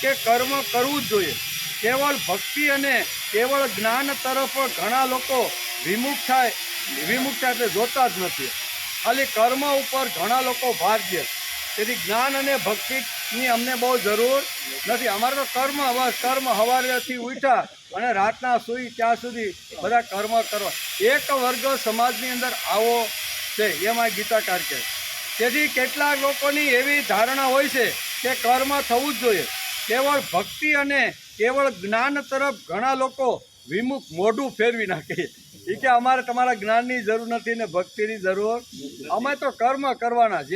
B: કે કર્મ કરવું જ જોઈએ. કેવળ ભક્તિ અને કેવળ જ્ઞાન તરફ ઘણા લોકો વિમુખ થાય એટલે જોતા જ નથી. ખાલી કર્મ ઉપર ઘણા લોકો ભાર દે. તેથી જ્ઞાન અને ભક્તિની અમને બહુ જરૂર નથી. અમારે તો કર્મ સવારેથી ઉઠ્યા અને રાતના સૂઈ ત્યાં સુધી બધા કર્મ કરવા. એક વર્ગ સમાજની અંદર આવો છે, એમાં ગીતાકાર કહે. તેથી કેટલાક લોકોની એવી ધારણા હોય છે કે કર્મ થવું જ જોઈએ. કેવળ ભક્તિ અને કેવળ જ્ઞાન તરફ ઘણા લોકો વિમુખ મોઢું ફેરવી નાખે. એ કે અમારે તમારા જ્ઞાનની જરૂર નથી ને ભક્તિની જરૂર, અમે તો કર્મ કરવાના.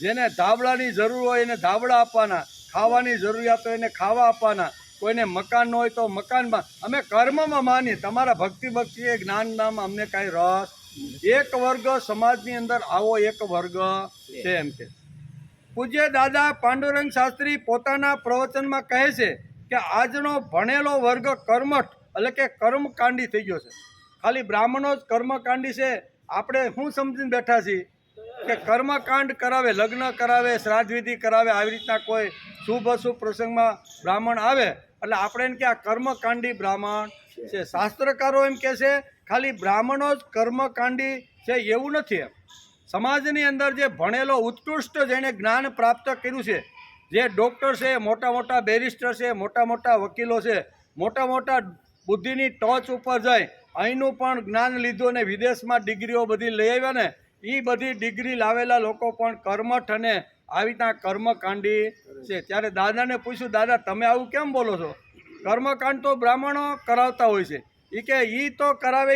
B: જેને ધાબળાની જરૂર હોય એને ધાબળા આપવાના, ખાવાની જરૂરિયાત હોય એને ખાવા આપવાના, કોઈને મકાન ન હોય તો મકાનમાં. અમે કર્મમાં માનીએ, તમારા ભક્તિ જ્ઞાનમાં અમને કાંઈ રસ. એક વર્ગ સમાજની અંદર આવો એક વર્ગ છે એમ કે. પૂજ્ય દાદા પાંડુરંગ શાસ્ત્રી પોતાના પ્રવચનમાં કહે છે કે આજનો ભણેલો વર્ગ કર્મઠ એટલે કે કર્મકાંડી થઈ ગયો છે. ખાલી બ્રાહ્મણો જ કર્મકાંડી છે. આપણે શું સમજીને બેઠા છીએ કે કર્મકાંડ કરાવે, લગ્ન કરાવે, શ્રાદ્ધ વિધિ કરાવે, આવી રીતના કોઈ શુભ અશુભ પ્રસંગમાં બ્રાહ્મણ આવે એટલે આપણે એમ કે આ કર્મકાંડી બ્રાહ્મણ છે. શાસ્ત્રકારો એમ કહે છે ખાલી બ્રાહ્મણો જ કર્મકાંડી છે એવું નથી. એમ સમાજની અંદર જે ભણેલો ઉત્કૃષ્ટ જેણે જ્ઞાન પ્રાપ્ત કર્યું છે, જે ડૉક્ટર છે, મોટા બેરિસ્ટર છે, મોટા વકીલો છે, મોટા બુદ્ધિની ટોચ ઉપર જાય, અહીંનું પણ જ્ઞાન લીધું અને વિદેશમાં ડિગ્રીઓ બધી લઈ આવ્યા ને, એ બધી ડિગ્રી લાવેલા લોકો પણ કર્મઠ અને આવી રીતના કર્મકાંડી છે. ત્યારે દાદાને પૂછ્યું, દાદા તમે આવું કેમ બોલો છો? કર્મકાંડ તો બ્રાહ્મણો કરાવતા હોય છે. એ કે એ તો કરાવે,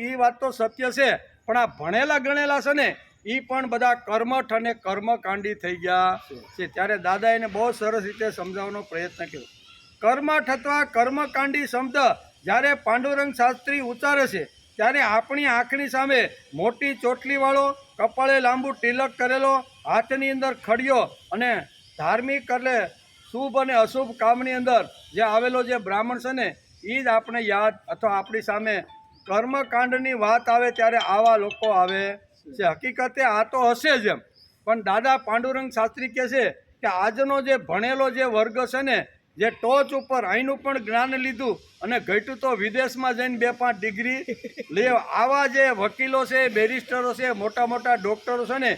B: એ વાત તો સત્ય છે, પણ આ ભણેલા ગણેલા છે ને એ પણ બધા કર્મઠ અને કર્મકાંડી થઈ ગયા છે. ત્યારે દાદા એને બહુ સરસ રીતે સમજાવવાનો પ્રયત્ન કર્યો. કર્મઠ અથવા કર્મકાંડી શબ્દ જ્યારે પાંડુરંગ શાસ્ત્રી ઉચ્ચારે છે ત્યારે આપણી આંખની સામે મોટી ચોટલીવાળો, કપાળે લાંબુ તિલક કરેલો, હાથની અંદર ખડિયો અને ધાર્મિક એટલે શુભ અને અશુભ કામની અંદર જે આવેલો જે બ્રાહ્મણ છે ને એ જ આપણે યાદ અથવા આપણી સામે કર્મકાંડની વાત આવે ત્યારે આવા લોકો આવે છે. હકીકતે આ તો હશે જ એમ, પણ દાદા પાંડુરંગ શાસ્ત્રી કહે છે કે આજનો જે ભણેલો જે વર્ગ છે ને, જે ટોચ ઉપર અહીંનું પણ જ્ઞાન લીધું અને ઘટ્યું તો વિદેશમાં જઈને 2-5 ડિગ્રી લે, આવા જે વકીલો છે, બેરિસ્ટરો છે, મોટા ડૉક્ટરો છે ને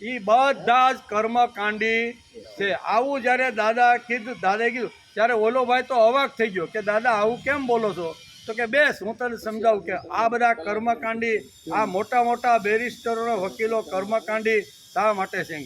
B: એ બધા જ કર્મકાંડી છે. આવું જ્યારે દાદાએ કીધું ત્યારે ઓલો ભાઈ તો અવાક થઈ ગયો કે દાદા આવું કેમ બોલો છો? તો કે બેસ હું તને સમજાવું કે આ બધા કર્મકાંડી, આ મોટા બેરિસ્ટરો વકીલો કર્મકાંડી શા માટે છે.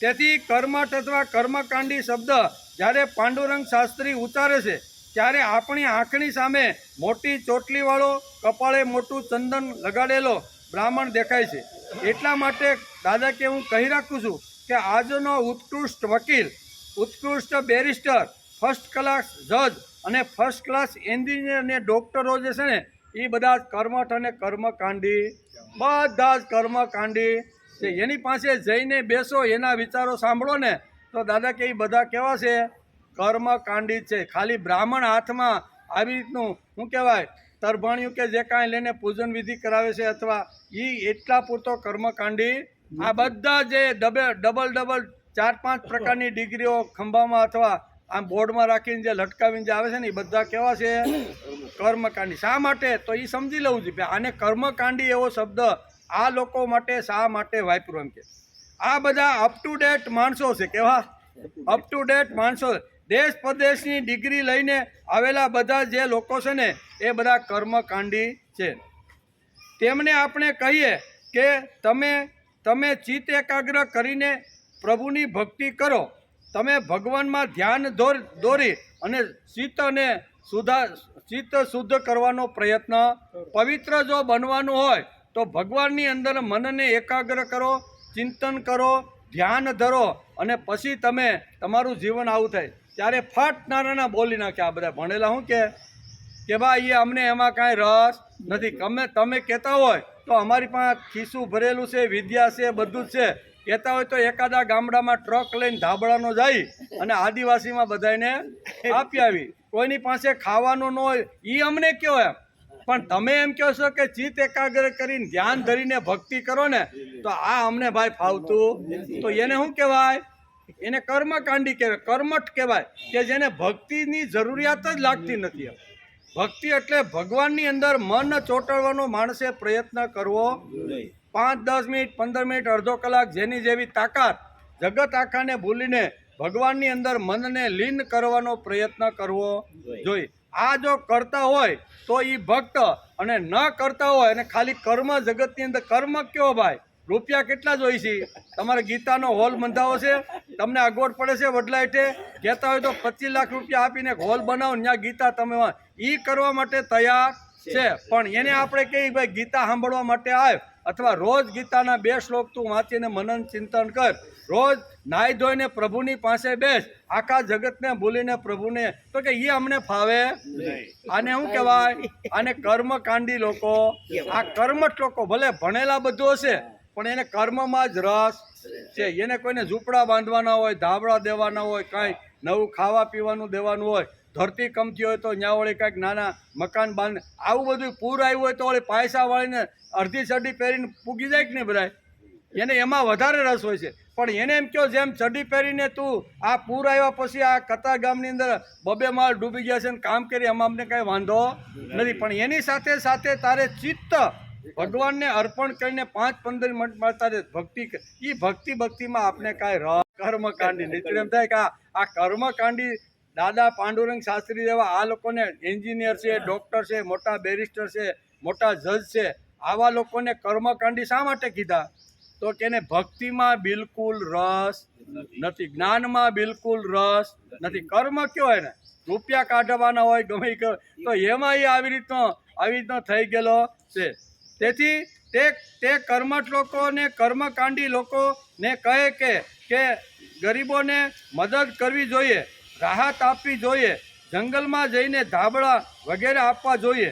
B: તેથી કર્મઠ અથવા કર્મકાંડી શબ્દ જ્યારે પાંડુરંગ શાસ્ત્રી ઉચ્ચારે છે ત્યારે આપણી આંખની સામે મોટી ચોટલીવાળો, કપાળે મોટું ચંદન લગાડેલો બ્રાહ્મણ દેખાય છે. એટલા માટે દાદા કે હું કહી રાખું છું કે આજનો ઉત્કૃષ્ટ વકીલ, ઉત્કૃષ્ટ બેરિસ્ટર, ફર્સ્ટ ક્લાસ જજ અને ફર્સ્ટ ક્લાસ એન્જિનિયર અને ડૉક્ટરો જે છે ને એ બધા જ કર્મઠ અને કર્મકાંડી, બધા જ કર્મકાંડી છે. એની પાસે જઈને બેસો, એના વિચારો સાંભળો ને તો દાદા કે એ બધા કેવા છે? કર્મકાંડી છે. ખાલી બ્રાહ્મણ હાથમાં આવી રીતનું શું કહેવાય તરભાણિયું કે જે કાંઈ લઈને પૂજન વિધિ કરાવે છે અથવા એ એટલા પૂરતો કર્મકાંડી. આ બધા જે ડબલ 4-5 પ્રકારની ડિગ્રીઓ ખંભામાં અથવા આમ બોર્ડમાં રાખીને જે લટકાવીને જે આવે છે ને એ બધા કેવા છે? કર્મકાંડી. શા માટે? તો એ સમજી લેવું જોઈએ. આને કર્મકાંડી એવો શબ્દ આ લોકો માટે શા માટે વાપર્યો એમ કે આ બધા અપ ટુ ડેટ માણસો છે. કેવા અપ ટુ ડેટ માણસો, દેશ પ્રદેશની ડિગ્રી લઈને આવેલા બધા જે લોકો છે ને એ બધા કર્મકાંડી છે. તેમને આપણે કહીએ કે તમે તમે ચિત્ત એકાગ્ર કરીને પ્રભુની ભક્તિ કરો. તમે ભગવાનમાં ધ્યાન દોરી અને ચિત્ત શુદ્ધ કરવાનો પ્રયત્ન. પવિત્ર જો બનવાનું હોય તો ભગવાનની અંદર મનને એકાગ્ર કરો, ચિંતન કરો, ધ્યાન ધરો અને પછી તમે તમારું જીવન આવું થાય. ત્યારે ફટ નારાયણ બોલી નાખ્યા આ બધા ભણેલા. શું કે ભાઈ અમને એમાં કાંઈ રસ નથી. તમે કહેતા હોય તો અમારી પાસે ખિસ્સું ભરેલું છે, વિદ્યા છે, બધું જ છે. કહેતા હોય તો એકાદા ગામડામાં ટ્રક લઈને ધાબળાનો જાય અને આદિવાસીમાં બધાને આપી આવી. કોઈની પાસે ખાવાનું ન હોય એ અમને કહો એમ. પણ તમે એમ કહો છો કે ચિત્ત એકાગ્ર કરીને ધ્યાન ધરીને ભક્તિ કરો ને, તો આ અમને ભાઈ ફાવતું. તો એને શું કહેવાય? એને કર્મકાંડી કહેવાય, કર્મઠ કહેવાય, કે જેને ભક્તિની જરૂરિયાત જ લાગતી નથી. ભક્તિ એટલે ભગવાનની અંદર મન ચોંટાડવાનો માણસે પ્રયત્ન કરવો. 5-10 મિનિટ, 15 મિનિટ, અડધો કલાક, જેની જેવી તાકાત, જગત આખાને ભૂલીને ભગવાનની અંદર મનને લીન કરવાનો પ્રયત્ન કરવો જોઈએ. આ જો કરતા હોય તો એ ભક્ત, અને ન કરતા હોય અને ખાલી કર્મ જગતની અંદર કર્મ કયો ભાઈ? રૂપિયા કેટલા જોઈ છે? તમારે ગીતાનો હોલ બંધાવો છે, તમને અગવડ પડે છે વડલાઈટે, કહેતા હોય તો 25 લાખ રૂપિયા આપીને હોલ બનાવો, ત્યાં ગીતા તમે એ કરવા માટે તૈયાર છે. પણ એને આપણે કહીએ ભાઈ ગીતા સાંભળવા માટે આવ, અથવા રોજ ગીતાના 2 શ્લોક તું વાંચીને મનન ચિંતન કર, રોજ નાહી ધોઈને પ્રભુની પાસે બેસ, આખા જગતને ભૂલીને પ્રભુને, તો કે એ અમને ફાવે. આને શું કહેવાય? આને કર્મકાંડી લોકો. આ કર્મઠ લોકો ભલે ભણેલા બધું હશે પણ એને કર્મમાં જ રસ છે. એને કોઈને ઝૂંપડા બાંધવાના હોય, ધાબળા દેવાના હોય, કાંઈ નવું ખાવા પીવાનું દેવાનું હોય, ધરતી કમતી હોય તો ત્યાં વળી કાંઈક નાના મકાન બાંધ, આવું બધું પૂર આવ્યું હોય તો વળી પૈસા વાળીને અડધી ચડ્ડી પહેરીને પૂગી જાય કે નહીં બધા? એને એમાં વધારે રસ હોય છે. પણ એને એમ કહો જેમ ચડ્ડી પહેરીને તું આ પૂર આવ્યા પછી આ કતાર ગામની અંદર 2 માળ ડૂબી ગયા છે ને કામ કરી, એમાં અમને કાંઈ વાંધો નથી. પણ એની સાથે સાથે તારે ચિત્ત ભગવાનને અર્પણ કરીને 5-15 મિનિટમાં તારે ભક્તિ, એ ભક્તિમાં આપણે કાંઈ રસ. કર્મકાંડી નીચે એમ થાય કે આ કર્મકાંડી દાદા પાંડુરંગ શાસ્ત્રી જેવા આ લોકોને એન્જિનિયર છે, ડૉક્ટર છે, મોટા બેરિસ્ટર છે, મોટા જજ છે, આવા લોકોને કર્મકાંડી શા માટે કીધા? તો કે એને ભક્તિમાં બિલકુલ રસ નથી, જ્ઞાનમાં બિલકુલ રસ નથી. કર્મ કયો હોય ને, રૂપિયા કાઢવાના હોય ગમે તો એમાં એ આવી રીતનો થઈ ગયેલો છે. તેથી તે કર્મઠ લોકોને, કર્મકાંડી લોકોને કહે કે ગરીબોને મદદ કરવી જોઈએ, રાહત આપવી જોઈએ, જંગલમાં જઈને ધાબળા વગેરે આપવા જોઈએ,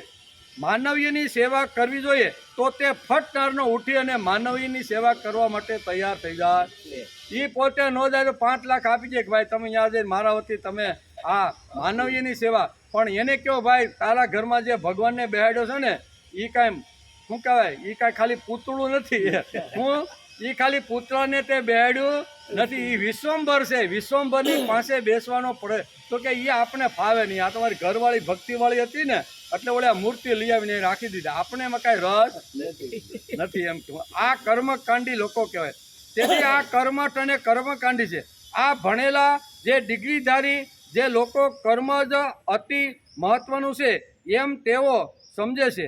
B: માનવીયની સેવા કરવી જોઈએ. તો તે ફટનારનો ઉઠી અને માનવીયની સેવા કરવા માટે તૈયાર થઈ જાય. એ પોતે ન જાય તો 5 લાખ આપી દે કે ભાઈ તમે ત્યાં જઈને મારા વતી તમે આ માનવીયની સેવા. પણ એને કહો ભાઈ તારા ઘરમાં જે ભગવાનને બેહાડ્યો છે ને, એ કાંઈ શું કહેવાય, એ કાંઈ ખાલી પૂતળું નથી. એ ખાલી પૂતળાને તે બેહાડ્યું નથી, એ વિશ્વંભર છે. વિશ્વંભરની પાસે બેસવાનો પડે તો કે એ આપણે ફાવે નહીં. આ તમારી ઘરવાળી ભક્તિવાળી હતી ને એટલે ઓલા મૂર્તિ લઈ આવીને રાખી દીધા, આપણે એમાં કાંઈ રસ નથી એમ કહેવાય. આ કર્મકાંડી લોકો કહેવાય. તેથી આ કર્મઠ અને કર્મકાંડી છે. આ ભણેલા જે ડિગ્રીધારી જે લોકો કર્મ જ અતિ મહત્વનું છે એમ તેઓ સમજે છે.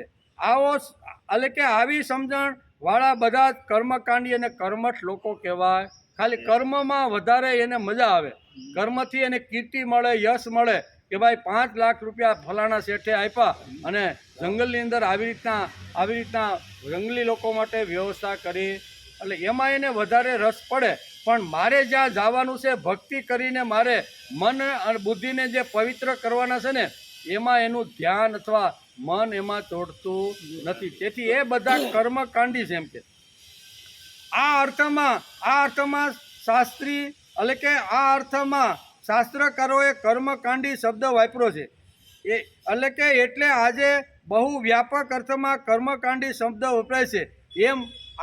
B: એટલે કે આવી સમજણવાળા બધા જ કર્મકાંડી અને કર્મઠ લોકો કહેવાય. ખાલી કર્મમાં વધારે એને મજા આવે, કર્મથી એને કીર્તિ મળે, યશ મળે કે ભાઈ 5 લાખ રૂપિયા ફલાણા શેઠે આપ્યા અને જંગલની અંદર આવી રીતના જંગલી લોકો માટે વ્યવસ્થા કરી, એટલે એમાં એને વધારે રસ પડે. પણ મારે જ્યાં જવાનું છે ભક્તિ કરીને, મારે મન અને બુદ્ધિને જે પવિત્ર કરવાના છે ને, એમાં એનું ધ્યાન અથવા મન એમાં તોડતું નથી. તેથી એ બધા કર્મકાંડી છે. એમ કે આ અર્થમાં શાસ્ત્રી, એટલે કે આ અર્થમાં શાસ્ત્રકારોએ કર્મકાંડી શબ્દ વાપર્યો છે. એટલે આજે બહુ વ્યાપક અર્થમાં કર્મકાંડી શબ્દ વપરાય છે. એમ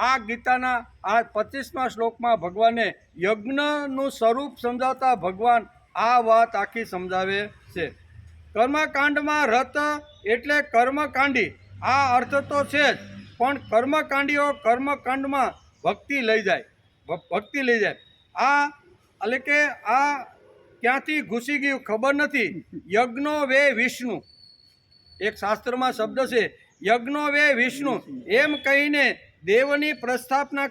B: આ ગીતાના આ 25મા શ્લોકમાં ભગવાને યજ્ઞનું સ્વરૂપ સમજાવતા ભગવાન આ વાત આખી સમજાવે છે. કર્મકાંડમાં રત એટલે કર્મકાંડી, આ અર્થ તો છે જ, પણ કર્મકાંડીઓ કર્મકાંડમાં ભક્તિ લઈ જાય. આ એટલે કે આ ક્યાંથી ઘૂસી ગયું ખબર નથી. યજ્ઞો વે વિષ્ણુ, એક શાસ્ત્રમાં શબ્દ છે, યજ્ઞો વે વિષ્ણુ એમ કહીને દેવની પ્રસ્થાપના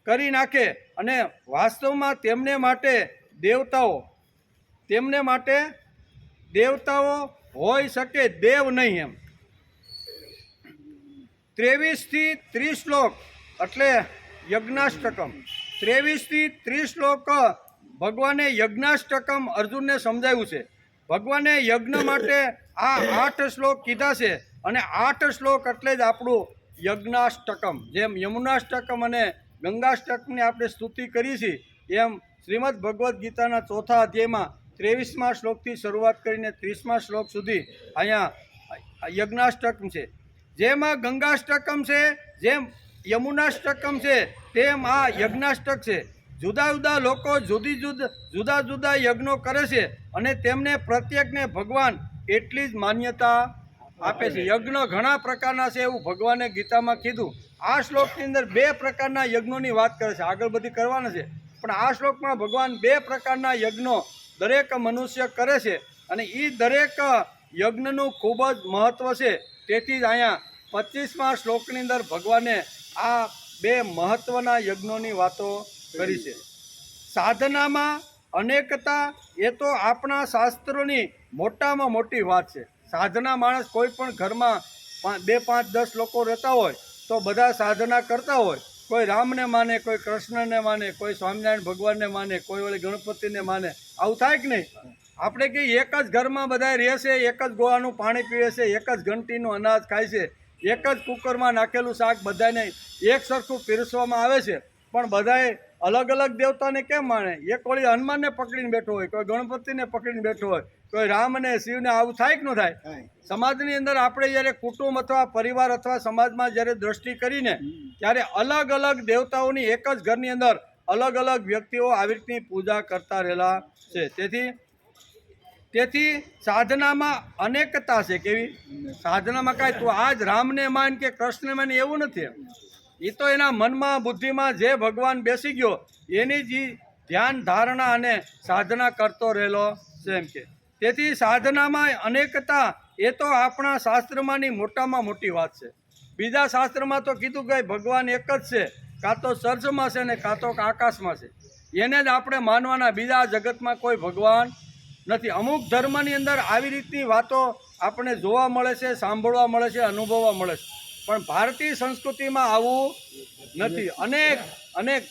B: કરી નાખે અને વાસ્તવમાં તેમને માટે દેવતાઓ હોઈ શકે, દેવ નહીં એમ. 23 થી 30 શ્લોક એટલે યજ્ઞાષ્ટકમ. 23 થી 30 શ્લોક ભગવાને યજ્ઞાષ્ટકમ અર્જુનને સમજાવ્યું છે. ભગવાને યજ્ઞ માટે આ 8 શ્લોક કીધા છે અને 8 શ્લોક એટલે જ આપણું યજ્ઞાષ્ટકમ. જેમ યમુનાષ્ટકમ અને ગંગાષ્ટકમની આપણે સ્તુતિ કરી છે, એમ શ્રીમદ ભગવદ્ ગીતાના 4થા અધ્યાયમાં 23મા શ્લોકથી શરૂઆત કરીને 30મા શ્લોક સુધી અહીંયા યજ્ઞાષ્ટકમ છે. જેમ આ ગંગાષ્ટકમ છે, જેમ યમુનાષ્ટકમ છે, તેમ આ યજ્ઞાષ્ટક છે. જુદા જુદા લોકો જુદા જુદા યજ્ઞો કરે છે અને તેમને પ્રત્યેકને ભગવાન એટલી જ માન્યતા આપે છે. યજ્ઞ ઘણા પ્રકારના છે એવું ભગવાને ગીતામાં કીધું. આ શ્લોકની અંદર 2 પ્રકારના યજ્ઞોની વાત કરે છે, આગળ બધી કરવાના છે, પણ આ શ્લોકમાં ભગવાન 2 પ્રકારના યજ્ઞો દરેક મનુષ્ય કરે છે અને એ દરેક યજ્ઞનું ખૂબ જ મહત્ત્વ છે. તેથી જ અહીંયા 25મા શ્લોકની અંદર ભગવાને આ 2 મહત્ત્વના યજ્ઞોની વાતો કરી છે. સાધનામાં અનેકતા એ તો આપણા શાસ્ત્રોની મોટામાં મોટી વાત છે. સાધના માણસ કોઈ પણ ઘરમાં 2, 5, 10 લોકો રહેતા હોય તો બધા સાધના કરતા હોય. કોઈ રામને માને, કોઈ કૃષ્ણને માને, કોઈ સ્વામિનારાયણ ભગવાનને માને, કોઈ ઓલી ગણપતિને માને. આવું થાય કે નહીં? આપણે કહીએ એક જ ઘરમાં બધા રહેશે, એક જ ગોવાનું પાણી પીવે છે, એક જ ઘંટીનું અનાજ ખાય છે, એક જ કુકરમાં નાખેલું શાક બધાને એક સરખું પીરસવામાં આવે છે, પણ બધાએ અલગ અલગ દેવતાને કેમ માને? એક ઓલી હનુમાનને પકડીને બેઠો હોય, કોઈ ગણપતિને પકડીને બેઠો હોય, કોઈ રામને, શિવને. આવું થાય કે ન થાય? સમાજની અંદર આપણે જ્યારે કુટુંબ અથવા પરિવાર અથવા સમાજમાં જ્યારે દ્રષ્ટિ કરીને ત્યારે અલગ અલગ દેવતાઓની એક જ ઘરની અંદર અલગ અલગ વ્યક્તિઓ આવી રીતની પૂજા કરતા રહેલા છે. તેથી સાધનામાં અનેકતા છે. કેવી સાધનામાં? કાંઈ તું આજ રામને માન કે કૃષ્ણને માન એવું નથી. એ તો એના મનમાં બુદ્ધિમાં જે ભગવાન બેસી ગયો એની જ ધ્યાન ધારણા અને સાધના કરતો રહેલો છે એમ કે. તેથી સાધનામાં અનેકતા એ તો આપણા શાસ્ત્રમાંની મોટામાં મોટી વાત છે. બીજા શાસ્ત્રમાં તો કીધું કે ભગવાન એક જ છે, કાં તો સર્જમાં છે ને કાં તો આકાશમાં છે. એને જ આપણે માનવાના, બીજા જગતમાં કોઈ ભગવાન નથી. અમુક ધર્મની અંદર આવી રીતની વાતો આપણે જોવા મળે છે, સાંભળવા મળે છે, અનુભવવા મળે છે, પણ ભારતીય સંસ્કૃતિમાં આવું નથી. અનેક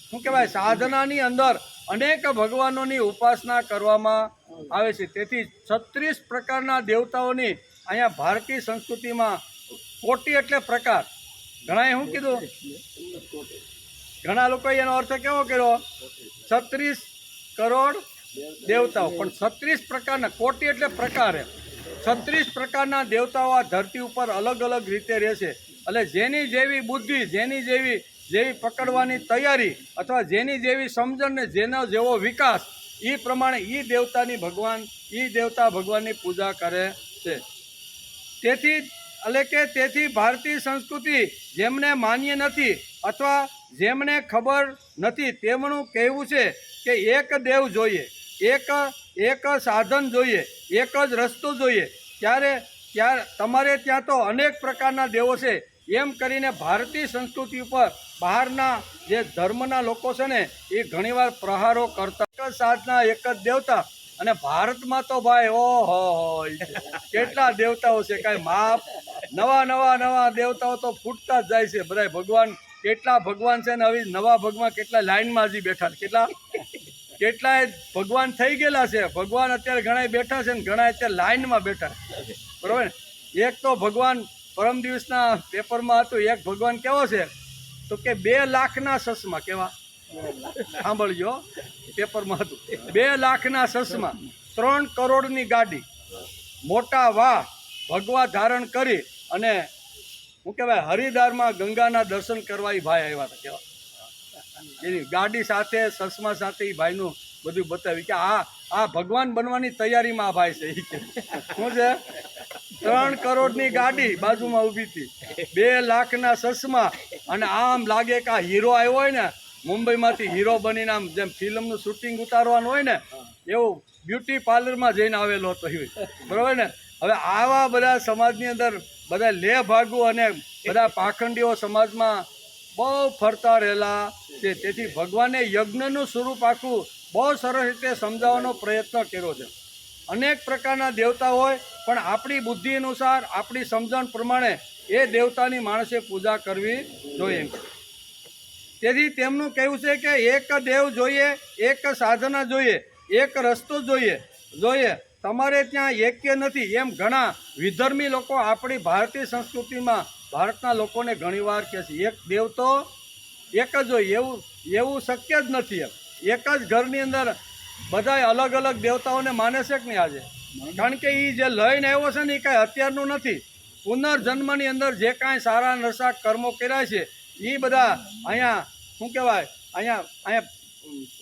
B: શું કહેવાય, સાધનાની અંદર અનેક ભગવાનોની ઉપાસના કરવામાં આવે છે. તેથી 36 પ્રકારના દેવતાઓની અહીંયા ભારતીય સંસ્કૃતિમાં, કોટી એટલે પ્રકાર. ઘણાએ શું કીધું? ઘણા લોકોએ એનો અર્થ કેવો કર્યો? 36 કરોડ દેવતાઓ, પણ 36 પ્રકારના, કોટી એટલે પ્રકાર. 36 પ્રકારના દેવતાઓ આ ધરતી ઉપર અલગ અલગ રીતે રહેશે. એટલે જેની જેવી બુદ્ધિ, જેની જેવી પકડવાની તૈયારી અથવા જેની જેવી સમજણ ને જેનો જેવો વિકાસ, એ પ્રમાણે એ દેવતા ભગવાનની પૂજા કરે છે. તેથી ભારતીય સંસ્કૃતિ જેમને માન્ય નથી અથવા જેમને ખબર નથી તેમનું કહેવું છે કે એક દેવ જોઈએ, એક સાધન જોઈએ, એક જ રસ્તો જોઈએ. ત્યારે તમારે ત્યાં તો અનેક પ્રકારના દેવો છે. એમ કરીને ભારતીય સંસ્કૃતિ ઉપર બહારના જે ધર્મના લોકો છે ને એ ઘણીવાર પ્રહારો કરતા. એક જ સાધના, એક જ દેવતા. અને ભારતમાં તો ભાઈ ઓહો કેટલા દેવતાઓ છે, કાંઈ માપ. નવા દેવતાઓ તો ફૂટતા જ જાય છે. બધા ભગવાન, કેટલા ભગવાન છે ને હવે નવા ભગવાન કેટલા લાઈનમાં હજી બેઠા છે. કેટલાય ભગવાન થઈ ગયેલા છે. ભગવાન અત્યારે ઘણા બેઠા છે ને ઘણા અત્યારે લાઈનમાં બેઠા છે. બરાબર ને? એક તો ભગવાન પરમ દિવસના પેપરમાં હતું, એક ભગવાન કેવો છે તો કે 2 લાખના ચશ્મા. કેવા? સાંભળજો, પેપરમાં હતું 2 લાખના ચશ્મા, 3 કરોડની ગાડી, મોટા વાહ, ભગવા ધારણ કરી અને શું કહેવાય હરિદ્વારમાં ગંગાના દર્શન કરવા એ ભાઈ આવ્યા હતા. કેવા? એની ગાડી સાથે, ચશ્મા સાથે એ ભાઈનું બધું બતાવ્યું કે આ ભગવાન બનવાની તૈયારીમાં આ ભાઈ છે. એ કે શું છે? 3 કરોડની ગાડી બાજુમાં ઊભી હતી, 2 લાખના ચશ્મા, અને આમ લાગે કે આ હીરો આવ્યો હોય ને, મુંબઈમાંથી હીરો બનીને આમ જેમ ફિલ્મનું શૂટિંગ ઉતારવાનું હોય ને એવું બ્યુટી પાર્લરમાં જઈને આવેલો હતો. બરાબર ને? હવે આવા બધા સમાજની અંદર બધા લે ભાગુ અને બધા પાખંડીઓ સમાજમાં બહુ ફરતા રહેલા છે. તેથી ભગવાને યજ્ઞનું સ્વરૂપ આખું બહુ સરસ રીતે સમજાવવાનો પ્રયત્ન કર્યો છે. અનેક પ્રકારના દેવતા હોય, પણ આપણી બુદ્ધિ અનુસાર આપણી સમજણ પ્રમાણે એ દેવતાની માણસે પૂજા કરવી જોઈએ. તેથી તેમનું કહેવું છે કે એક દેવ જોઈએ, એક સાધના જોઈએ, એક રસ્તો જોઈએ. તમારે ત્યાં એક્ય નથી એમ ઘણા વિધર્મી લોકો આપણી ભારતીય સંસ્કૃતિમાં ભારતના લોકોને ઘણીવાર કહે છે એક દેવ તો એક જ હોય. એવું શક્ય જ નથી. એક જ ઘરની અંદર બધા અલગ અલગ દેવતાઓને માને છે કે નહીં આજે? કારણ કે એ જે લઈને આવ્યો છે ને એ કાંઈ અત્યારનું નથી. પુનર્જન્મની અંદર જે કાંઈ સારા નરસા કર્મો કર્યા છે એ બધા અહીંયા શું કહેવાય અહીંયા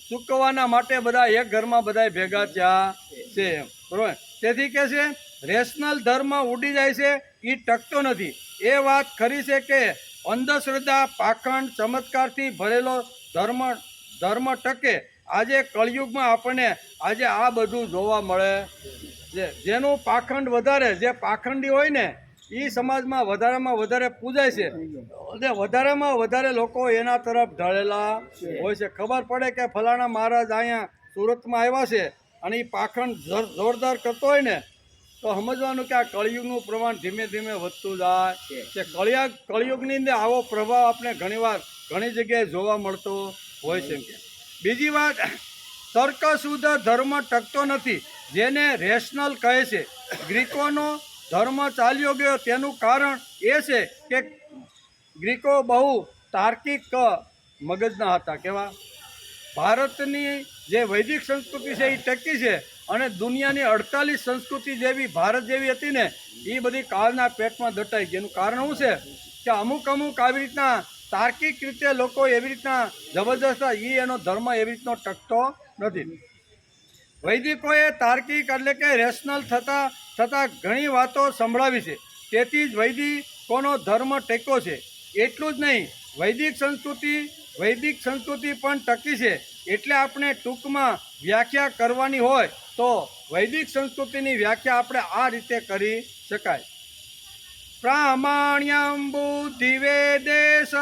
B: ચૂકવવાના માટે બધા એક ઘરમાં બધા ભેગા થયા છે. બરાબર? તેથી કે છે રેશનલ ધર્મ ઉડી જાય છે, એ ટકતો નથી. એ વાત ખરી છે કે અંધશ્રદ્ધા, પાખંડ, ચમત્કારથી ભરેલો ધર્મ ટકે. આજે કળિયુગમાં આપણને આજે આ બધું જોવા મળે છે. જેનું પાખંડ વધારે, જે પાખંડી હોય ને એ સમાજમાં વધારેમાં વધારે પૂજાય છે અને વધારેમાં વધારે લોકો એના તરફ ઢળેલા હોય છે. ખબર પડે કે ફલાણા મહારાજ અહીંયા સુરતમાં આવ્યા છે અને એ પાખંડ જોરદાર કરતો હોય ને તો સમજવાનું કે આ કળિયુગનું પ્રમાણ ધીમે ધીમે વધતું જાય છે. કળિયુગની અંદર આવો પ્રભાવ આપણે ઘણીવાર ઘણી જગ્યાએ જોવા મળતો હોય છે. બીજી વાત, તર્કશુદ્ધ ધર્મ ટકતો નથી, જેને રેશનલ કહે છે. ગ્રીકોનો ધર્મ ચાલ્યો ગયો તેનું કારણ એ છે કે ગ્રીકો બહુ તાર્કિક મગજના હતા. કેવા? ભારતની જે વૈદિક સંસ્કૃતિ છે એ ટકી છે અને દુનિયાની 48 સંસ્કૃતિ જેવી ભારત જેવી હતી ને એ બધી કાળના પેટમાં દટાઈ ગઈ. એનું કારણ શું છે કે અમુક આવી રીતના તાર્કિક રીતે લોકો એવી રીતના જબરદસ્ત એનો ધર્મ એવી રીતનો ટકતો નથી. વૈદિકોએ તાર્કિક એટલે કે રેશનલ થતાં ઘણી વાતો સંભળાવી છે. તેથી જ વૈદિકોનો ધર્મ ટેકો છે. એટલું જ નહીં, વૈદિક સંસ્કૃતિ પણ ટકી છે. એટલે આપણે ટૂંકમાં વ્યાખ્યા કરવાની હોય તો વૈદિક સંસ્કૃતિની વ્યાખ્યા આપણે આ રીતે કરી શકાય. પ્રામાણ્યમ બુદ્ધિ વેદેશ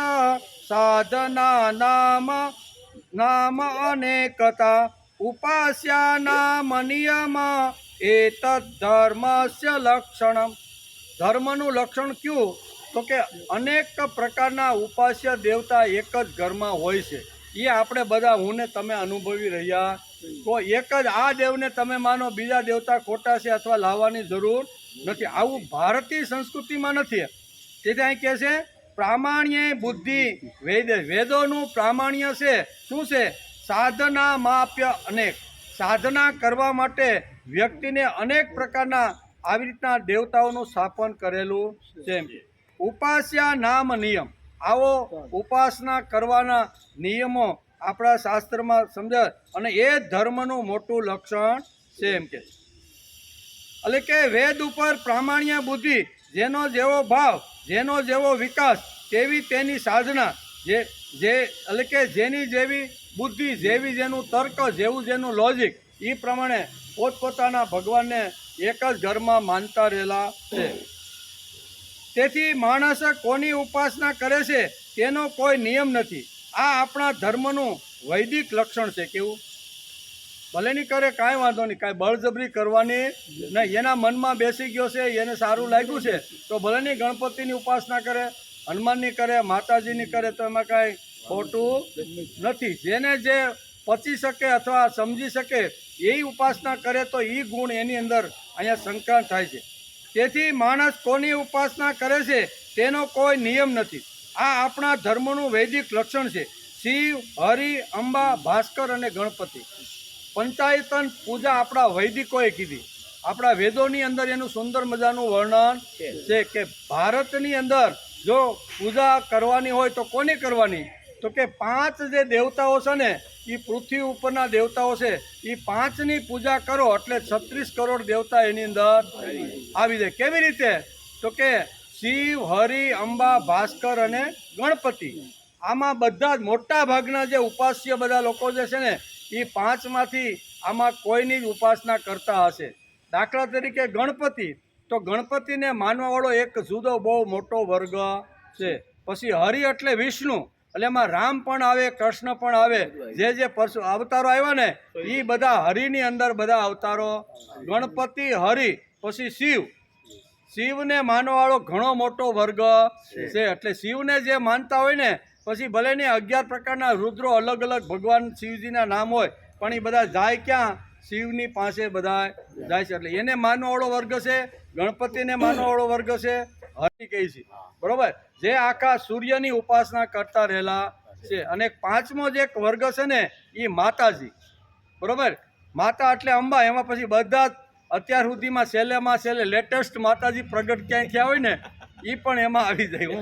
B: સાધના નામ અનેકતા ઉપાસ્યા નામ નિયમ એતદ ધર્મસ્ય લક્ષણમ. ધર્મનું લક્ષણ કયું? તો કે અનેક પ્રકારના ઉપાસ્ય દેવતા એક જ ઘરમાં હોય છે. એ આપણે બધા હું ને તમે અનુભવી રહ્યા. તો એક જ આ દેવને તમે માનો, બીજા દેવતા ખોટા છે અથવા લાવવાની જરૂર નથી. આવું ભારતીય સંસ્કૃતિમાં નથી. તેથી અહીં કહે છે પ્રામાણ્ય બુદ્ધિ વેદોનું પ્રામાણ્ય છે શું છે? સાધના માપ્ય અનેક. સાધના કરવા માટે વ્યક્તિને અનેક પ્રકારના આવી રીતના દેવતાઓનું સ્થાપન કરેલું છે. ઉપાસ્યા નામ નિયમ. આવો ઉપાસના કરવાના નિયમો આપણા શાસ્ત્રમાં સમજાય અને એ ધર્મનું મોટું લક્ષણ છે એમ કે. એટલે કે વેદ ઉપર પ્રામાણ્ય બુદ્ધિ, જેનો જેવો ભાવ, જેનો જેવો વિકાસ તેવી તેની સાધના, એટલે કે જેની જેવી બુદ્ધિ, જેવી જેનું તર્ક, જેવું જેનું લોજિક, એ પ્રમાણે પોતપોતાના ભગવાનને એક જ ઘરમાં માનતા રહેલા છે. તેથી માણસ કોની ઉપાસના કરે છે તેનો કોઈ નિયમ નથી. આ આપણા ધર્મનું વૈદિક લક્ષણ છે. કેવું? ભલે નહીં કરે કાંઈ વાંધો નહીં, કાંઈ બળજબરી કરવાની નહીં. એના મનમાં બેસી ગયો છે, એને સારું લાગ્યું છે તો ભલે નહીં ગણપતિની ઉપાસના કરે, હનુમાનની કરે, માતાજીની કરે તો એમાં કાંઈ ખોટું નથી. જેને જે પચી શકે અથવા સમજી શકે એ ઉપાસના કરે તો એ ગુણ એની અંદર અહીંયા સંક્રાંત થાય છે. તેથી માણસ કોની ઉપાસના કરે છે તેનો કોઈ નિયમ નથી. આ આપણા ધર્મનું વૈદિક લક્ષણ છે. શિવ, હરિ, અંબા, ભાસ્કર અને ગણપતિ. પંચાયતન પૂજા આપણા વૈદિકોએ કીધી. આપણા વેદોની અંદર એનું સુંદર મજાનું વર્ણન છે કે ભારતની અંદર જો પૂજા કરવાની હોય તો કોની કરવાની? તો કે 5 જે દેવતાઓ છે ને એ પૃથ્વી ઉપરના દેવતાઓ છે, એ 5ની પૂજા કરો એટલે 36 કરોડ દેવતા એની અંદર આવી જાય. કેવી રીતે? તો કે શિવ, હરિ, અંબા, ભાસ્કર અને ગણપતિ. આમાં બધા જ મોટા ભાગના જે ઉપાસ્ય બધા લોકો જે છે ને એ 5માંથી આમાં કોઈની જ ઉપાસના કરતા હશે. દાખલા તરીકે ગણપતિ, તો ગણપતિને માનવાવાળો એક જુદો બહુ મોટો વર્ગ છે. પછી હરિ એટલે વિષ્ણુ, એટલે એમાં રામ પણ આવે, કૃષ્ણ પણ આવે, જે પરશુ અવતારો આવ્યા ને એ બધા હરિની અંદર બધા અવતારો. ગણપતિ, હરિ, પછી શિવને માનવાવાળો ઘણો મોટો વર્ગ છે. એટલે શિવને જે માનતા હોય ને પછી ભલે ને 11 પ્રકારના રુદ્રો અલગ અલગ ભગવાન શિવજીના નામ હોય પણ એ બધા જાય ક્યાં? શિવની પાસે બધા જાય છે. એટલે એને માનવાવાળો વર્ગ છે, ગણપતિને માનવાવાળો વર્ગ છે, હરિ કહે છે. બરોબર, જે આખા સૂર્યની ઉપાસના કરતા રહેલા છે. અને 5મો જે વર્ગ છે ને એ માતાજી. બરોબર, માતા એટલે અંબા. એમાં પછી બધા અત્યાર સુધીમાં છેલ્લે લેટેસ્ટ માતાજી પ્રગટ ક્યાંય થયા હોય ને એ પણ એમાં આવી જાય.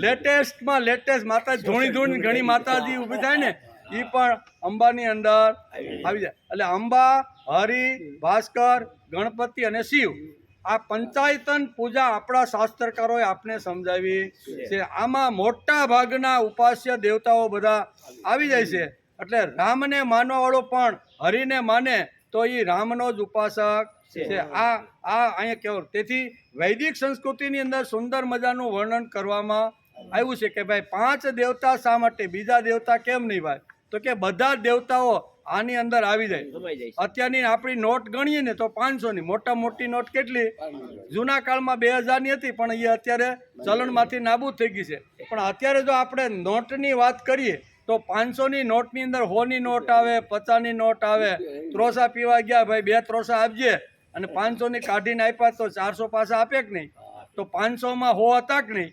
B: લેટેસ્ટમાં લેટેસ્ટ માતાજી ધોણી ઘણી માતાજી ઊભી થાય ને એ પણ અંબાની અંદર આવી જાય. એટલે અંબા, હરિ, ભાસ્કર, ગણપતિ અને શિવ, આ પંચાયતન પૂજા આપણા શાસ્ત્રકારોએ આપણે સમજાવી છે. આમાં મોટા ભાગના ઉપાસ્ય દેવતાઓ બધા આવી જાય છે. એટલે રામને માનવાવાળો પણ હરિને માને તો એ રામનો જ ઉપાસક છે. આ અહીંયા કેવું. તેથી વૈદિક સંસ્કૃતિની અંદર સુંદર મજાનું વર્ણન કરવામાં આવ્યું છે કે ભાઈ 5 દેવતા શા માટે, બીજા દેવતા કેમ નહીં ભાઈ? તો કે બધા દેવતાઓ આની અંદર આવી જાય. અત્યારની આપણી નોટ ગણીએ ને તો 500ની મોટા મોટી નોટ કેટલી? જૂના કાળમાં 2000ની હતી પણ એ અત્યારે ચલણમાંથી નાબૂદ થઈ ગઈ છે. પણ અત્યારે જો આપણે નોટની વાત કરીએ તો 500ની નોટની અંદર 100ની નોટ આવે, 50ની નોટ આવે. ત્રોસા પીવા ગયા ભાઈ 2 ત્રોસા આપજે અને 500ની કાઢીને આપ્યા તો 400 પાછા આપે કે નહીં? તો 500માં 100 હતા કે નહીં?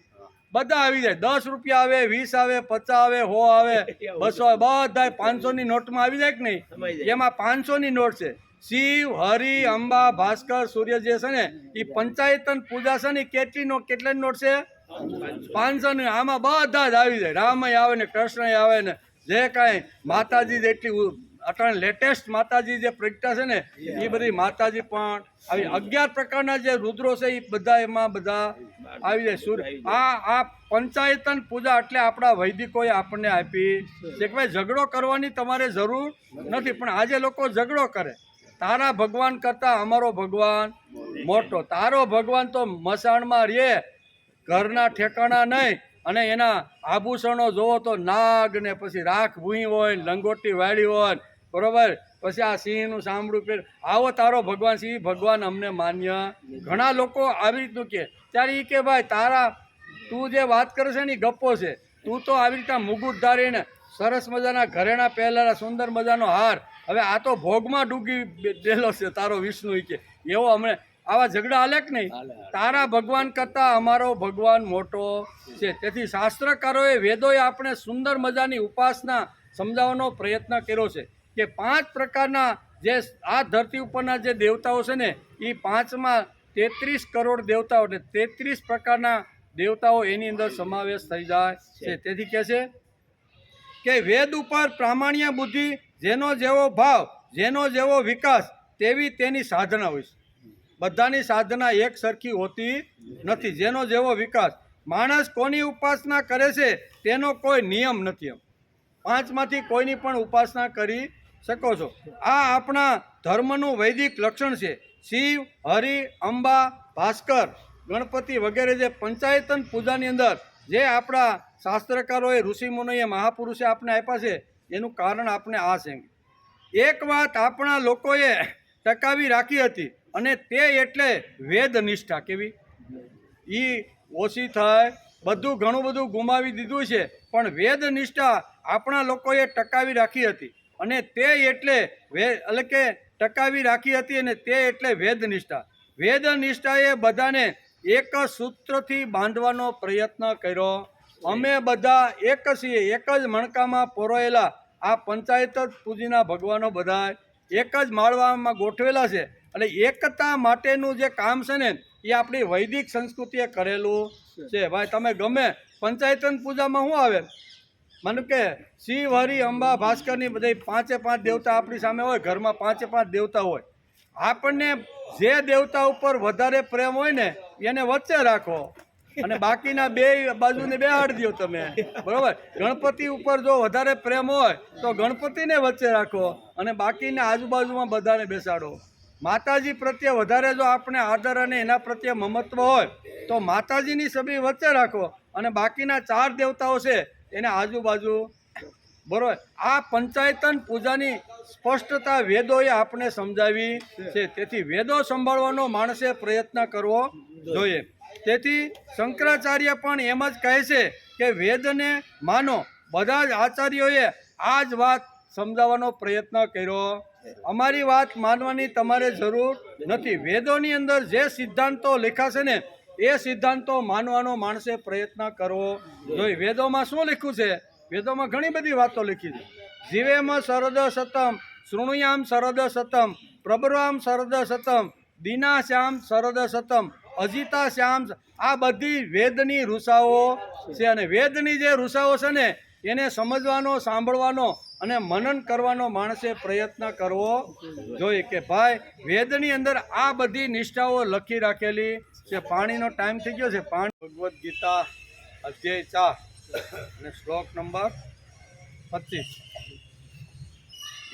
B: બધા આવી જાય. 10 રૂપિયા આવે, 20 આવે, 50 આવે, 100 આવે, 200 બધા 500ની નોટમાં આવી જાય કે નહીં? એમાં 500ની નોટ છે. શિવ, હરિ, અંબા, ભાસ્કર, સૂર્ય જે છે ને એ પંચાયતન પૂજા છે ને કેટલાની નોટ છે? 500ની. આમાં બધા જ આવી જાય. રામય આવે ને, કૃષ્ણય આવે ને, જે કાંઈ માતાજી જેટલી અટાણે લેટેસ્ટ માતાજી જે પ્રગટા છે ને એ બધી માતાજી પણ આવી. 11 પ્રકારના જે રુદ્રો છે એ બધા એમાં બધા આવી જાય. સૂર્ય આ પંચાયતન પૂજા એટલે આપણા વૈદિકોએ આપણને આપી છે કે ભાઈ ઝઘડો કરવાની તમારે જરૂર નથી. પણ આજે લોકો ઝઘડો કરે. તારા ભગવાન કરતાં અમારો ભગવાન મોટો. તારો ભગવાન તો મસાણમાં રહે, ઘરના ઠેકાણા નહીં, અને એના આભૂષણો જોવો તો નાગ ને પછી રાખ ભૂઈ હોય, લંગોટી વાળી હોય, બરોબર, પછી આ સિંહનું સાંભળું પેર. આવો તારો ભગવાન સિંહ ભગવાન અમને માન્ય. ઘણા લોકો આવી રીતનું કે ત્યારે એ કે ભાઈ તું જે વાત કરે છે ને એ ગપ્પો છે. તું તો આવી રીતના મુગુટ ધારીને સરસ મજાના ઘરેણા પહેલેલા સુંદર મજાનો હાર, હવે આ તો ભોગમાં ડૂબી દેલો છે તારો વિષ્ણુ કે. એવો અમને આવા ઝઘડા હાલે કે નહીં? તારા ભગવાન કરતાં અમારો ભગવાન મોટો છે. તેથી શાસ્ત્રકારોએ વેદોએ આપણે સુંદર મજાની ઉપાસના સમજાવવાનો પ્રયત્ન કર્યો છે કે 5 પ્રકારના જે આ ધરતી ઉપરના જે દેવતાઓ છે ને એ 5માં 33 કરોડ દેવતાઓ એટલે 33 પ્રકારના દેવતાઓ એની અંદર સમાવેશ થઈ જાય છે. તેથી કહે છે કે વેદ ઉપર પ્રામાણ્ય બુદ્ધિ, જેનો જેવો ભાવ, જેનો જેવો વિકાસ તેવી તેની સાધના હોય છે. બધાની સાધના એક સરખી હોતી નથી. જેનો જેવો વિકાસ. માણસ કોની ઉપાસના કરે છે તેનો કોઈ નિયમ નથી. 5માંથી કોઈની પણ ઉપાસના કરી શકો છો. આ આપણા ધર્મનું વૈદિક લક્ષણ છે. શિવ, હરિ, અંબા, ભાસ્કર, ગણપતિ વગેરે જે પંચાયતન પૂજાની અંદર જે આપણા શાસ્ત્રકારોએ, ઋષિમુનિએ, મહાપુરુષે આપણે આપ્યા છે એનું કારણ આપણે આ છે. એક વાત આપણા લોકોએ ટકાવી રાખી હતી અને તે એટલે વેદનિષ્ઠા. કેવી? એ ઓછી થાય, ઘણું બધું ગુમાવી દીધું છે પણ વેદનિષ્ઠા આપણા લોકોએ ટકાવી રાખી હતી અને તે એટલે કે ટકાવી રાખી હતી અને તે એટલે વેદનિષ્ઠા. વેદનિષ્ઠાએ બધાને એક સૂત્રથી બાંધવાનો પ્રયત્ન કર્યો. અમે બધા એક છીએ, એક જ મણકામાં પરોયેલા. આ પંચાયત પૂજીના ભગવાનો બધા એક જ માળવામાં ગોઠવેલા છે. અને એકતા માટેનું જે કામ છે ને એ આપણી વૈદિક સંસ્કૃતિએ કરેલું છે. ભાઈ તમે ગમે પંચાયતન પૂજામાં શું આવે? મને કે શિવ, હરિ, અંબા, ભાસ્કરની બધી 5 દેવતા આપણી સામે હોય, ઘરમાં 5 દેવતા હોય. આપણને જે દેવતા ઉપર વધારે પ્રેમ હોય ને એને વચ્ચે રાખો અને બાકીના 2 બાજુને બેહાડી દો તમે. બરોબર? ગણપતિ ઉપર જો વધારે પ્રેમ હોય તો ગણપતિને વચ્ચે રાખો અને બાકીને આજુબાજુમાં બધાને બેસાડો. માતાજી પ્રત્યે વધારે જો આપણે આદર અને એના પ્રત્યે મમત્વ હોય તો માતાજીની છબી વચ્ચે રાખો અને બાકીના 4 દેવતાઓ છે એને આજુબાજુ બરોબર આ પંચાયતન પૂજાની સ્પષ્ટતા વેદોએ આપણે સમજાવી છે. તેથી વેદો સંભાળવાનો માણસે પ્રયત્ન કરવો જોઈએ. તેથી શંકરાચાર્ય પણ એમ જ કહે છે કે વેદને માનો. બધા જ આચાર્યોએ આ જ વાત સમજાવવાનો પ્રયત્ન કર્યો. અમારી વાત માનવાની તમારે જરૂર નથી. વેદોની અંદર જે સિદ્ધાંતો લખાશે ને એ સિદ્ધાંતો માનવાનો માણસે પ્રયત્ન કરવો જોઈએ. વેદોમાં શું લખ્યું છે? વેદોમાં ઘણી બધી વાતો લખી છે. જીવેમ શરદ સતમ, શૃણુયામ શરદ સતમ, પ્રબરવામ શરદ સતમ, દીના શ્યામ શરદ સતમ, અજિતા શ્યામ. આ બધી વેદની રૂસાઓ છે. અને વેદની જે રૂસાઓ છે ને એને સમજવાનો, સાંભળવાનો અને મનન કરવાનો માણસે પ્રયત્ન કરવો જોઈએ કે ભાઈ વેદની અંદર આ બધી નિષ્ઠાઓ લખી રાખેલી છે. પાણીનો ટાઈમ થઈ ગયો છે. પાણી ભગવદ્ ગીતા અધ્યાય 4 અને શ્લોક નંબર 25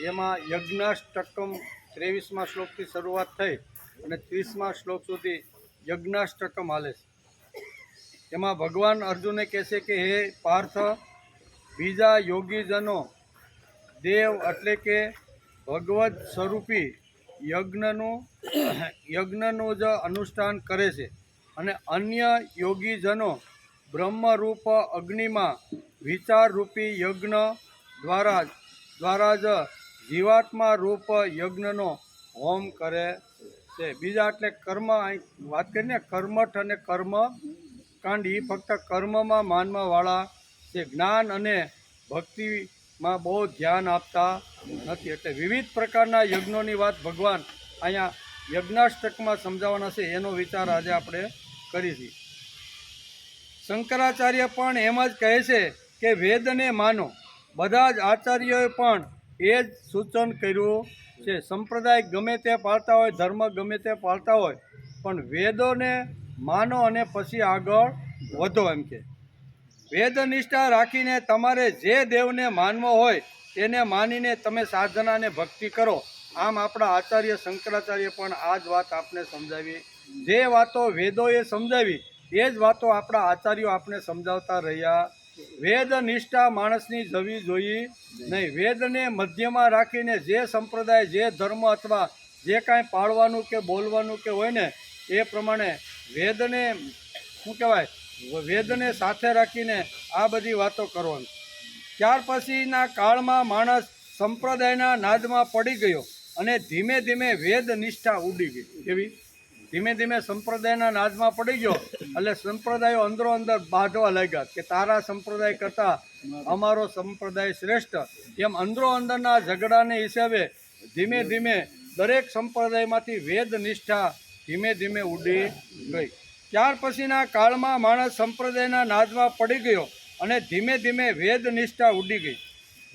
B: એમાં યજ્ઞાષ્ટકમ 23મા શ્લોકથી શરૂઆત થઈ અને 30મા શ્લોક સુધી યજ્ઞાષ્ટકમ હાલે છે. એમાં ભગવાન અર્જુનને કહે છે કે હે પાર્થ, બીજા યોગીજનો દેવ એટલે કે ભગવદ સ્વરૂપી યજ્ઞનું જ અનુષ્ઠાન કરે છે અને અન્ય યોગીજનો બ્રહ્મરૂપ અગ્નિમાં વિચારરૂપી યજ્ઞ દ્વારા જ જીવાત્મા રૂપ યજ્ઞનો હોમ કરે છે. બીજા એટલે કર્મ, અહીં વાત કરીને કર્મઠ અને કર્મ કાંડ, એ ફક્ત કર્મમાં માનવાવાળા છે. જ્ઞાન અને ભક્તિમાં બહુ ધ્યાન આપતા નથી. એટલે વિવિધ પ્રકારના યજ્ઞોની વાત ભગવાન અહીંયા યજ્ઞાષ્ટકમાં સમજાવવાના છે. એનો વિચાર આજે આપણે કરીશું. શંકરાચાર્ય પણ એમ જ કહે છે કે વેદને માનો. બધા જ આચાર્યોએ પણ એ જ સૂચન કર્યું છે. સંપ્રદાય ગમે તે પાળતા હોય, ધર્મ ગમે તે પાળતા હોય, પણ વેદોને માનો અને પછી આગળ વધો. એમ કે વેદનિષ્ઠા રાખીને તમારે જે દેવને માનવો હોય તેને માનીને તમે સાધના અને ભક્તિ કરો. આમ આપણા આચાર્ય શંકરાચાર્ય પણ આ જ વાત આપણે સમજાવી. જે વાતો વેદોએ સમજાવી એ જ વાતો આપણા આચાર્યો આપણે સમજાવતા રહ્યા. વેદ નિષ્ઠા માણસની જવી જોઈએ નહીં. વેદને મધ્યમાં રાખીને જે સંપ્રદાય, જે ધર્મ અથવા જે કાંઈ પાળવાનું કે બોલવાનું કે હોય ને એ પ્રમાણે વેદને શું કહેવાય, વેદને સાથે રાખીને આ બધી વાતો કરવાની. ત્યાર પછીના કાળમાં માણસ સંપ્રદાયના નાદમાં પડી ગયો અને ધીમે ધીમે વેદ નિષ્ઠા ઉડી ગઈ. એવી ધીમે ધીમે સંપ્રદાયના નાદમાં પડી ગયો એટલે સંપ્રદાયો અંદરો અંદર બાંધવા લાગ્યા કે તારા સંપ્રદાય કરતાં અમારો સંપ્રદાય શ્રેષ્ઠ. એમ અંદરો અંદરના ઝઘડાને હિસાબે ધીમે ધીમે દરેક સંપ્રદાયમાંથી વેદ નિષ્ઠા ધીમે ધીમે ઉડી ગઈ. ત્યાર પછીના કાળમાં માણસ સંપ્રદાયના નાદમાં પડી ગયો અને ધીમે ધીમે વેદ નિષ્ઠા ઉડી ગઈ.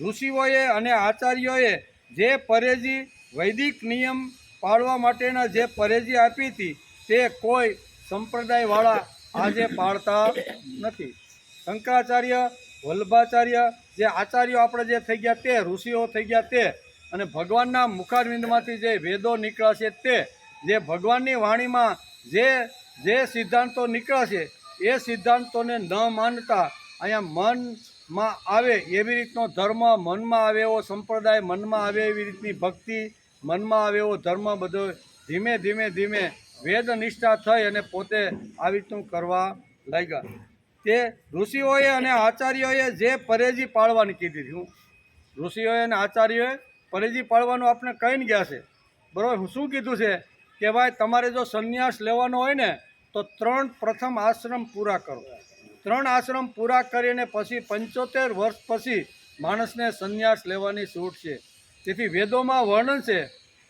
B: ઋષિઓએ અને આચાર્યોએ જે પરેજી, વૈદિક નિયમ પાળવા માટેના જે પરેજી આપી હતી તે કોઈ સંપ્રદાયવાળા આજે પાળતા નથી. શંકરાચાર્ય, વલ્લભાચાર્ય જે આચાર્યો આપણે જે થઈ ગયા તે, ઋષિઓ થઈ ગયા તે, અને ભગવાનના મુખારવિંદમાંથી જે વેદો નીકળ્યા છે તે, જે ભગવાનની વાણીમાં જે સિદ્ધાંતો નીકળ્યા છે એ સિદ્ધાંતોને ન માનતા અહીંયા મનમાં આવે એવી રીતનો ધર્મ, મનમાં આવે એવો સંપ્રદાય, મનમાં આવે એવી રીતની ભક્તિ, મનમાં આવે એવો ધર્મ, બધો ધીમે ધીમે ધીમે વેદ નિષ્ઠા થઈ અને પોતે આવી રીતનું કરવા લાગ્યા. તે ઋષિઓએ અને આચાર્યોએ જે પરેજી પાળવાની કીધી હતી, ઋષિઓએ અને આચાર્યોએ પરેજી પાળવાનું આપણે કહીને ગયા છે. બરાબર, શું કીધું છે કે ભાઈ તમારે જો સંન્યાસ લેવાનો હોય ને તો 3 પ્રથમ આશ્રમ પૂરા કરો. 3 આશ્રમ પૂરા કરીને પછી 75 વર્ષ પછી માણસને સંન્યાસ લેવાની છૂટ છે. તેથી વેદોમાં વર્ણન છે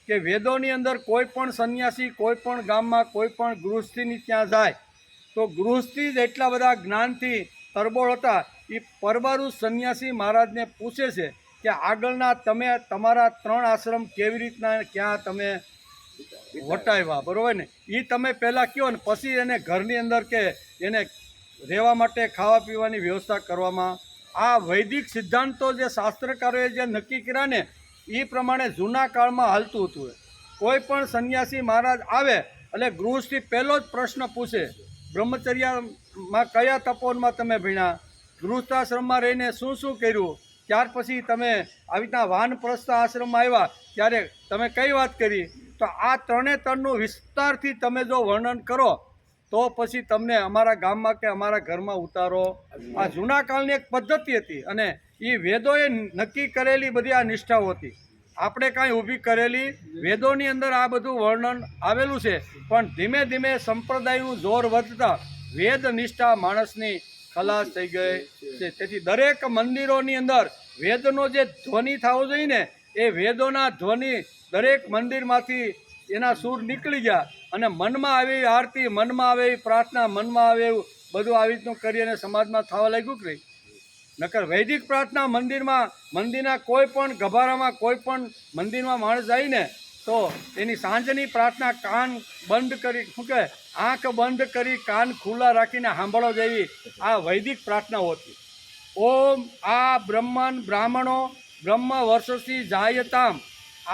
B: કે વેદોની અંદર કોઈ પણ સંન્યાસી કોઈ પણ ગામમાં કોઈ પણ ગૃહસ્થીની ત્યાં જાય તો ગૃહસ્થી જ એટલા બધા જ્ઞાનથી તરબોળ હતા. એ પરબારૂ સંન્યાસી મહારાજને પૂછે છે કે આગળના તમે તમારા 3 આશ્રમ કેવી રીતના ક્યાં તમે વટાવ્યા, બરાબર ને, એ તમે પહેલાં કહો ને પછી એને ઘરની અંદર કે એને રહેવા માટે ખાવા પીવાની વ્યવસ્થા કરવામાં. આ વૈદિક સિદ્ધાંતો જે શાસ્ત્રકારોએ જે નક્કી કર્યા ને એ પ્રમાણે જૂના કાળમાં હાલતું હતું. કોઈ પણ સંન્યાસી મહારાજ આવે એટલે ગૃહસ્થી પહેલો જ પ્રશ્ન પૂછે, બ્રહ્મચર્યમાં કયા તપોવનમાં તમે ભણ્યા, ગૃહસ્થાશ્રમમાં રહીને શું શું કર્યું, ત્યાર પછી તમે આવી રીતના વાનપ્રસ્થ આશ્રમમાં આવ્યા ત્યારે તમે કઈ વાત કરી, તો આ ત્રણે ત્રણનું વિસ્તારથી તમે જો વર્ણન કરો તો પછી તમને અમારા ગામમાં કે અમારા ઘરમાં ઉતારો. આ જૂના કાળની એક પદ્ધતિ હતી અને એ વેદોએ નક્કી કરેલી બધી આ નિષ્ઠાઓ હતી. આપણે કાંઈ ઊભી કરેલી વેદોની અંદર આ બધું વર્ણન આવેલું છે, પણ ધીમે ધીમે સંપ્રદાયનું જોર વધતા વેદ નિષ્ઠા માણસની ખલાસ થઈ ગઈ છે. તેથી દરેક મંદિરોની અંદર વેદનો જે ધ્વનિ થવો જોઈએ ને, એ વેદોના ધ્વનિ દરેક મંદિરમાંથી એના સૂર નીકળી ગયા અને મનમાં આવી આરતી, મનમાં આવે એવી પ્રાર્થના, મનમાં આવે એવું બધું આવી રીતનું કરી અને સમાજમાં થવા લાગ્યું કે નહીં. નકર વૈદિક પ્રાર્થના મંદિરના કોઈ પણ ગભારામાં કોઈ પણ મંદિરમાં માણસ જાય ને તો એની સાંજની પ્રાર્થના કાન બંધ કરી, શું કહે, આંખ બંધ કરી કાન ખુલ્લા રાખીને સાંભળો જેવી આ વૈદિક પ્રાર્થનાઓ હતી. ઓમ આ બ્રાહ્મણો બ્રહ્મ વર્ષસી જાયતામ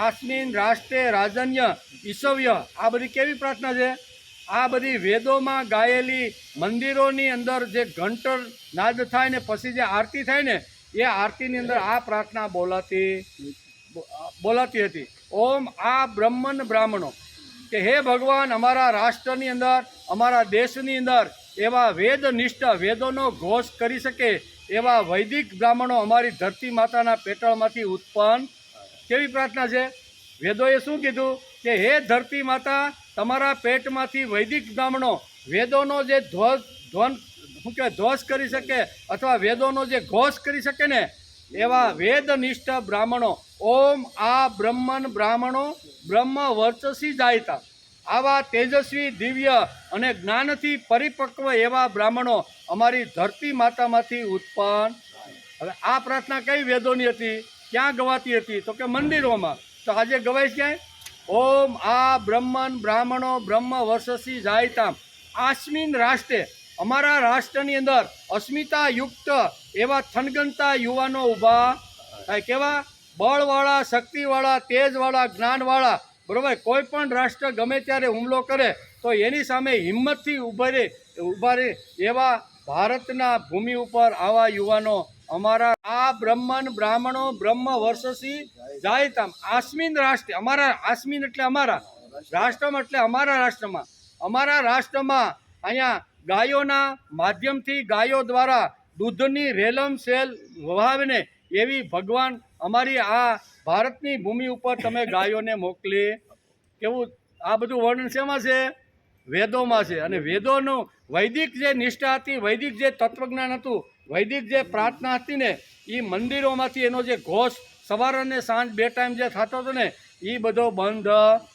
B: આસ્મિન રાષ્ટ્રે રાજન્ય ઈસવ્ય. આ બધી કેવી પ્રાર્થના છે? આ બધી વેદોમાં ગાયેલી મંદિરોની અંદર જે ઘંટર નાદ થાય ને પછી જે આરતી થાય ને, એ આરતીની અંદર આ પ્રાર્થના બોલાતી હતી. ઓમ આ બ્રાહ્મણો, કે હે ભગવાન, અમારા રાષ્ટ્રની અંદર, અમારા દેશની અંદર એવા વેદનિષ્ઠ, વેદોનો ઘોષ કરી શકે એવા વૈદિક બ્રાહ્મણો અમારી ધરતી માતાના પેટળમાંથી ઉત્પન્ન. કેવી પ્રાર્થના છે? વેદોએ શું કીધું કે હે ધરતી માતા, તમારા પેટમાંથી વૈદિક બ્રાહ્મણો વેદોનો જે ધ્વસ કરી શકે અથવા વેદોનો જે ઘોષ કરી શકે ને એવા વેદનિષ્ઠ બ્રાહ્મણો. ઓમ આ બ્રાહ્મણો બ્રહ્મ વર્ચસી જાયતા. આવા તેજસ્વી, દિવ્ય અને જ્ઞાનથી પરિપક્વ એવા બ્રાહ્મણો અમારી ધરતી માતામાંથી ઉત્પન્ન. હવે આ પ્રાર્થના કઈ વેદોની હતી, ક્યાં ગવાતી હતી? તો કે મંદિરોમાં. તો આજે ગવાય ક્યાંય? ઓમ આ બ્રાહ્મણો બ્રહ્મ વર્ષસી જાયતામ આસ્મિન રાષ્ટ્રે, અમારા રાષ્ટ્રની અંદર અસ્મિતા યુક્ત એવા થનગનતા યુવાનો ઊભા થાય. કેવા? બળવાળા, શક્તિવાળા, તેજવાળા, જ્ઞાનવાળા. બરાબર? કોઈ પણ રાષ્ટ્ર ગમે ત્યારે હુમલો કરે તો એની સામે હિંમતથી ઊભા રહે એવા ભારતના ભૂમિ ઉપર આવા યુવાનો અમારા આ બ્રાહ્મણો બ્રહ્મ વર્ષસી જાયતામ આસ્મિન રાષ્ટ્રે. અમારા આસ્મિન એટલે અમારા રાષ્ટ્રમાં, એટલે અમારા રાષ્ટ્રમાં અહીંયા ગાયોના માધ્યમથી, ગાયો દ્વારા દૂધની રેલમ સેલ વહાવીને એવી ભગવાન અમારી આ ભારતની ભૂમિ ઉપર તમે ગાયોને મોકલી. કેવું આ બધું વર્ણન શેમાં છે? વેદોમાં છે. અને વેદોનું વૈદિક જે નિષ્ઠા હતી, વૈદિક જે તત્વજ્ઞાન હતું, વૈદિક જે પ્રાર્થના હતી ને, એ મંદિરોમાંથી એનો જે ઘોષ સવાર અને સાંજ 2 ટાઈમ જે થતો હતો ને, એ બધો બંધ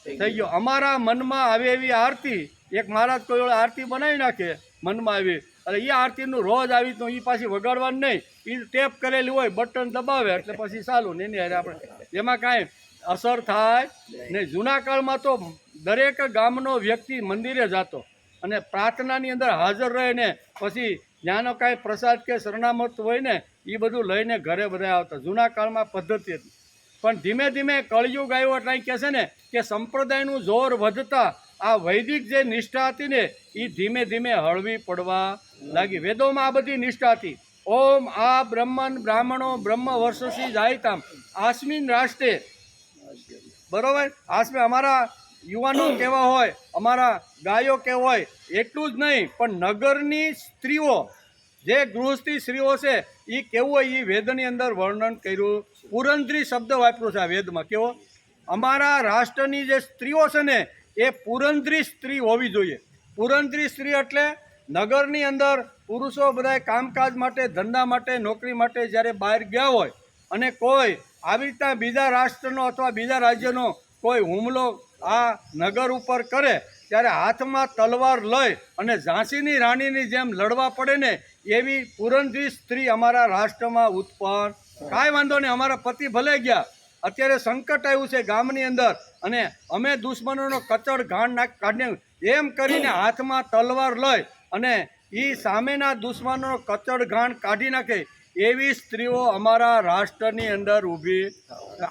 B: થઈ ગયો. અમારા મનમાં આવે એવી આરતી, એક મહારાજ કોઈ આરતી બનાવી નાખે મનમાં આવી, અને એ આરતીનું રોજ આવી તો એ પાછી વગાડવાનું નહીં, એ ટેપ કરેલી હોય, બટન દબાવે એટલે પછી ચાલુ ને એની હારે આપણે એમાં કાંઈ અસર થાય ને. જૂના કાળમાં તો દરેક ગામનો વ્યક્તિ મંદિરે જતો અને પ્રાર્થનાની અંદર હાજર રહે ને પછી ત્યાંનો કાંઈ પ્રસાદ કે શરણામત હોય ને એ બધું લઈને ઘરે બધા આવતા. જૂના કાળમાં પદ્ધતિ હતી. પણ ધીમે ધીમે કળિયુગ આવ્યો એટલે કહે છે ને કે સંપ્રદાયનું જોર વધતા આ વૈદિક જે નિષ્ઠા હતી ને એ ધીમે ધીમે હળવી પડવા લાગી. વેદોમાં આ બધી નિષ્ઠા હતી. ઓમ આ બ્રાહ્મણો બ્રહ્મ વર્ષસી જાયતામ આસ્મિન રાષ્ટ્રે. બરોબર? આસ્મે અમારા યુવાનો કેવા હોય, અમારા ગાયો કેવા હોય, એટલું જ નહીં પણ નગરની સ્ત્રીઓ, જે ગૃહસ્થી સ્ત્રીઓ છે એ કેવું હોય એ વેદની અંદર વર્ણન કર્યું. પુરંદ્રી શબ્દ વાપર્યો છે આ વેદમાં. કેવો? અમારા રાષ્ટ્રની જે સ્ત્રીઓ છે ને એ પુરંદ્રી સ્ત્રી હોવી જોઈએ. પુરંદ્રી સ્ત્રી એટલે નગરની અંદર પુરુષો બધા કામકાજ માટે, ધંધા માટે, નોકરી માટે જ્યારે બહાર ગયા હોય અને કોઈ આવી રીતના બીજા રાષ્ટ્રનો અથવા બીજા રાજ્યનો કોઈ હુમલો આ નગર ઉપર કરે ત્યારે હાથમાં તલવાર લઈ અને ઝાંસીની રાણીની જેમ લડવા પડે ને એવી પુરંદ્રી સ્ત્રી અમારા રાષ્ટ્રમાં ઉત્પન્ન. કાંઈ વાંધો નહીં, અમારા પતિ ભલે ગયા, અત્યારે સંકટ આવ્યું છે ગામની અંદર અને અમે દુશ્મનોનો કચડ ઘાણ કાઢીને એમ કરીને હાથમાં તલવાર લઈ અને એ સામેના દુશ્મનોનો કચડ ઘાણ કાઢી નાખે એવી સ્ત્રીઓ અમારા રાષ્ટ્રની અંદર ઊભી.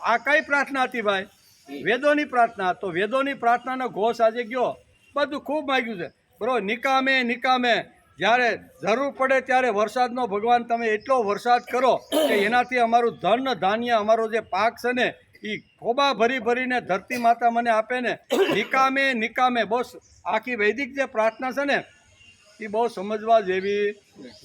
B: આ કઈ પ્રાર્થના હતી ભાઈ? વેદોની પ્રાર્થના. તો વેદોની પ્રાર્થનાનો ઘોષ આજે ગયો, બધું ખૂબ માગ્યું છે. બરોબર? નિકામે જ્યારે જરૂર પડે ત્યારે વરસાદનો ભગવાન તમે એટલો વરસાદ કરો કે એનાથી અમારું ધન ધાન્ય અમારો જે પાક છે ને એ ખોબા ભરીને ધરતી માતા મને આપે ને નિકામે બસ આખી વૈદિક જે પ્રાર્થના છે ને એ બહુ સમજવા જેવી.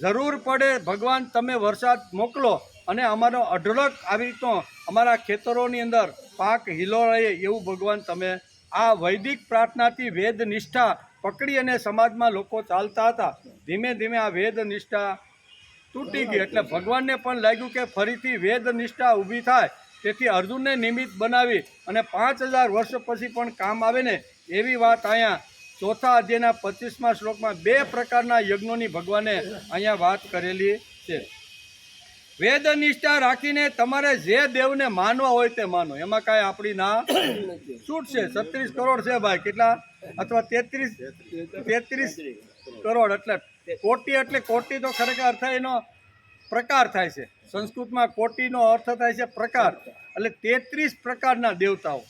B: જરૂર પડે ભગવાન તમે વરસાદ મોકલો અને અમારો અઢળક આવી રીતનો અમારા ખેતરોની અંદર પાક હિલો રહે એવું ભગવાન તમે. આ વૈદિક પ્રાર્થનાથી વેદ નિષ્ઠા પકડી અને સમાજમાં લોકો ચાલતા હતા. ધીમે ધીમે આ વેદ નિષ્ઠા તૂટી ગઈ એટલે ભગવાનને પણ લાગ્યું કે ફરીથી વેદ નિષ્ઠા ઊભી થાય. તેથી અર્જુનને નિમિત્ત બનાવી અને 5000 વર્ષ પછી પણ કામ આવે ને એવી વાત અહીંયા ચોથા અધ્યાયના 25મા શ્લોકમાં 2 પ્રકારના યજ્ઞોની ભગવાને અહીંયા વાત કરેલી છે. વેદ નિષ્ઠા રાખીને તમારે જે દેવને માનવા હોય તે માનો, એમાં કાંઈ આપણી ના છૂટ છે. 36 કરોડ છે ભાઈ, કેટલા અથવા 33 કરોડ એટલે કોટી તો ખરેખર અર્થ એનો પ્રકાર થાય છે. સંસ્કૃતમાં કોટીનો અર્થ થાય છે પ્રકાર, એટલે 33 પ્રકારના દેવતાઓ.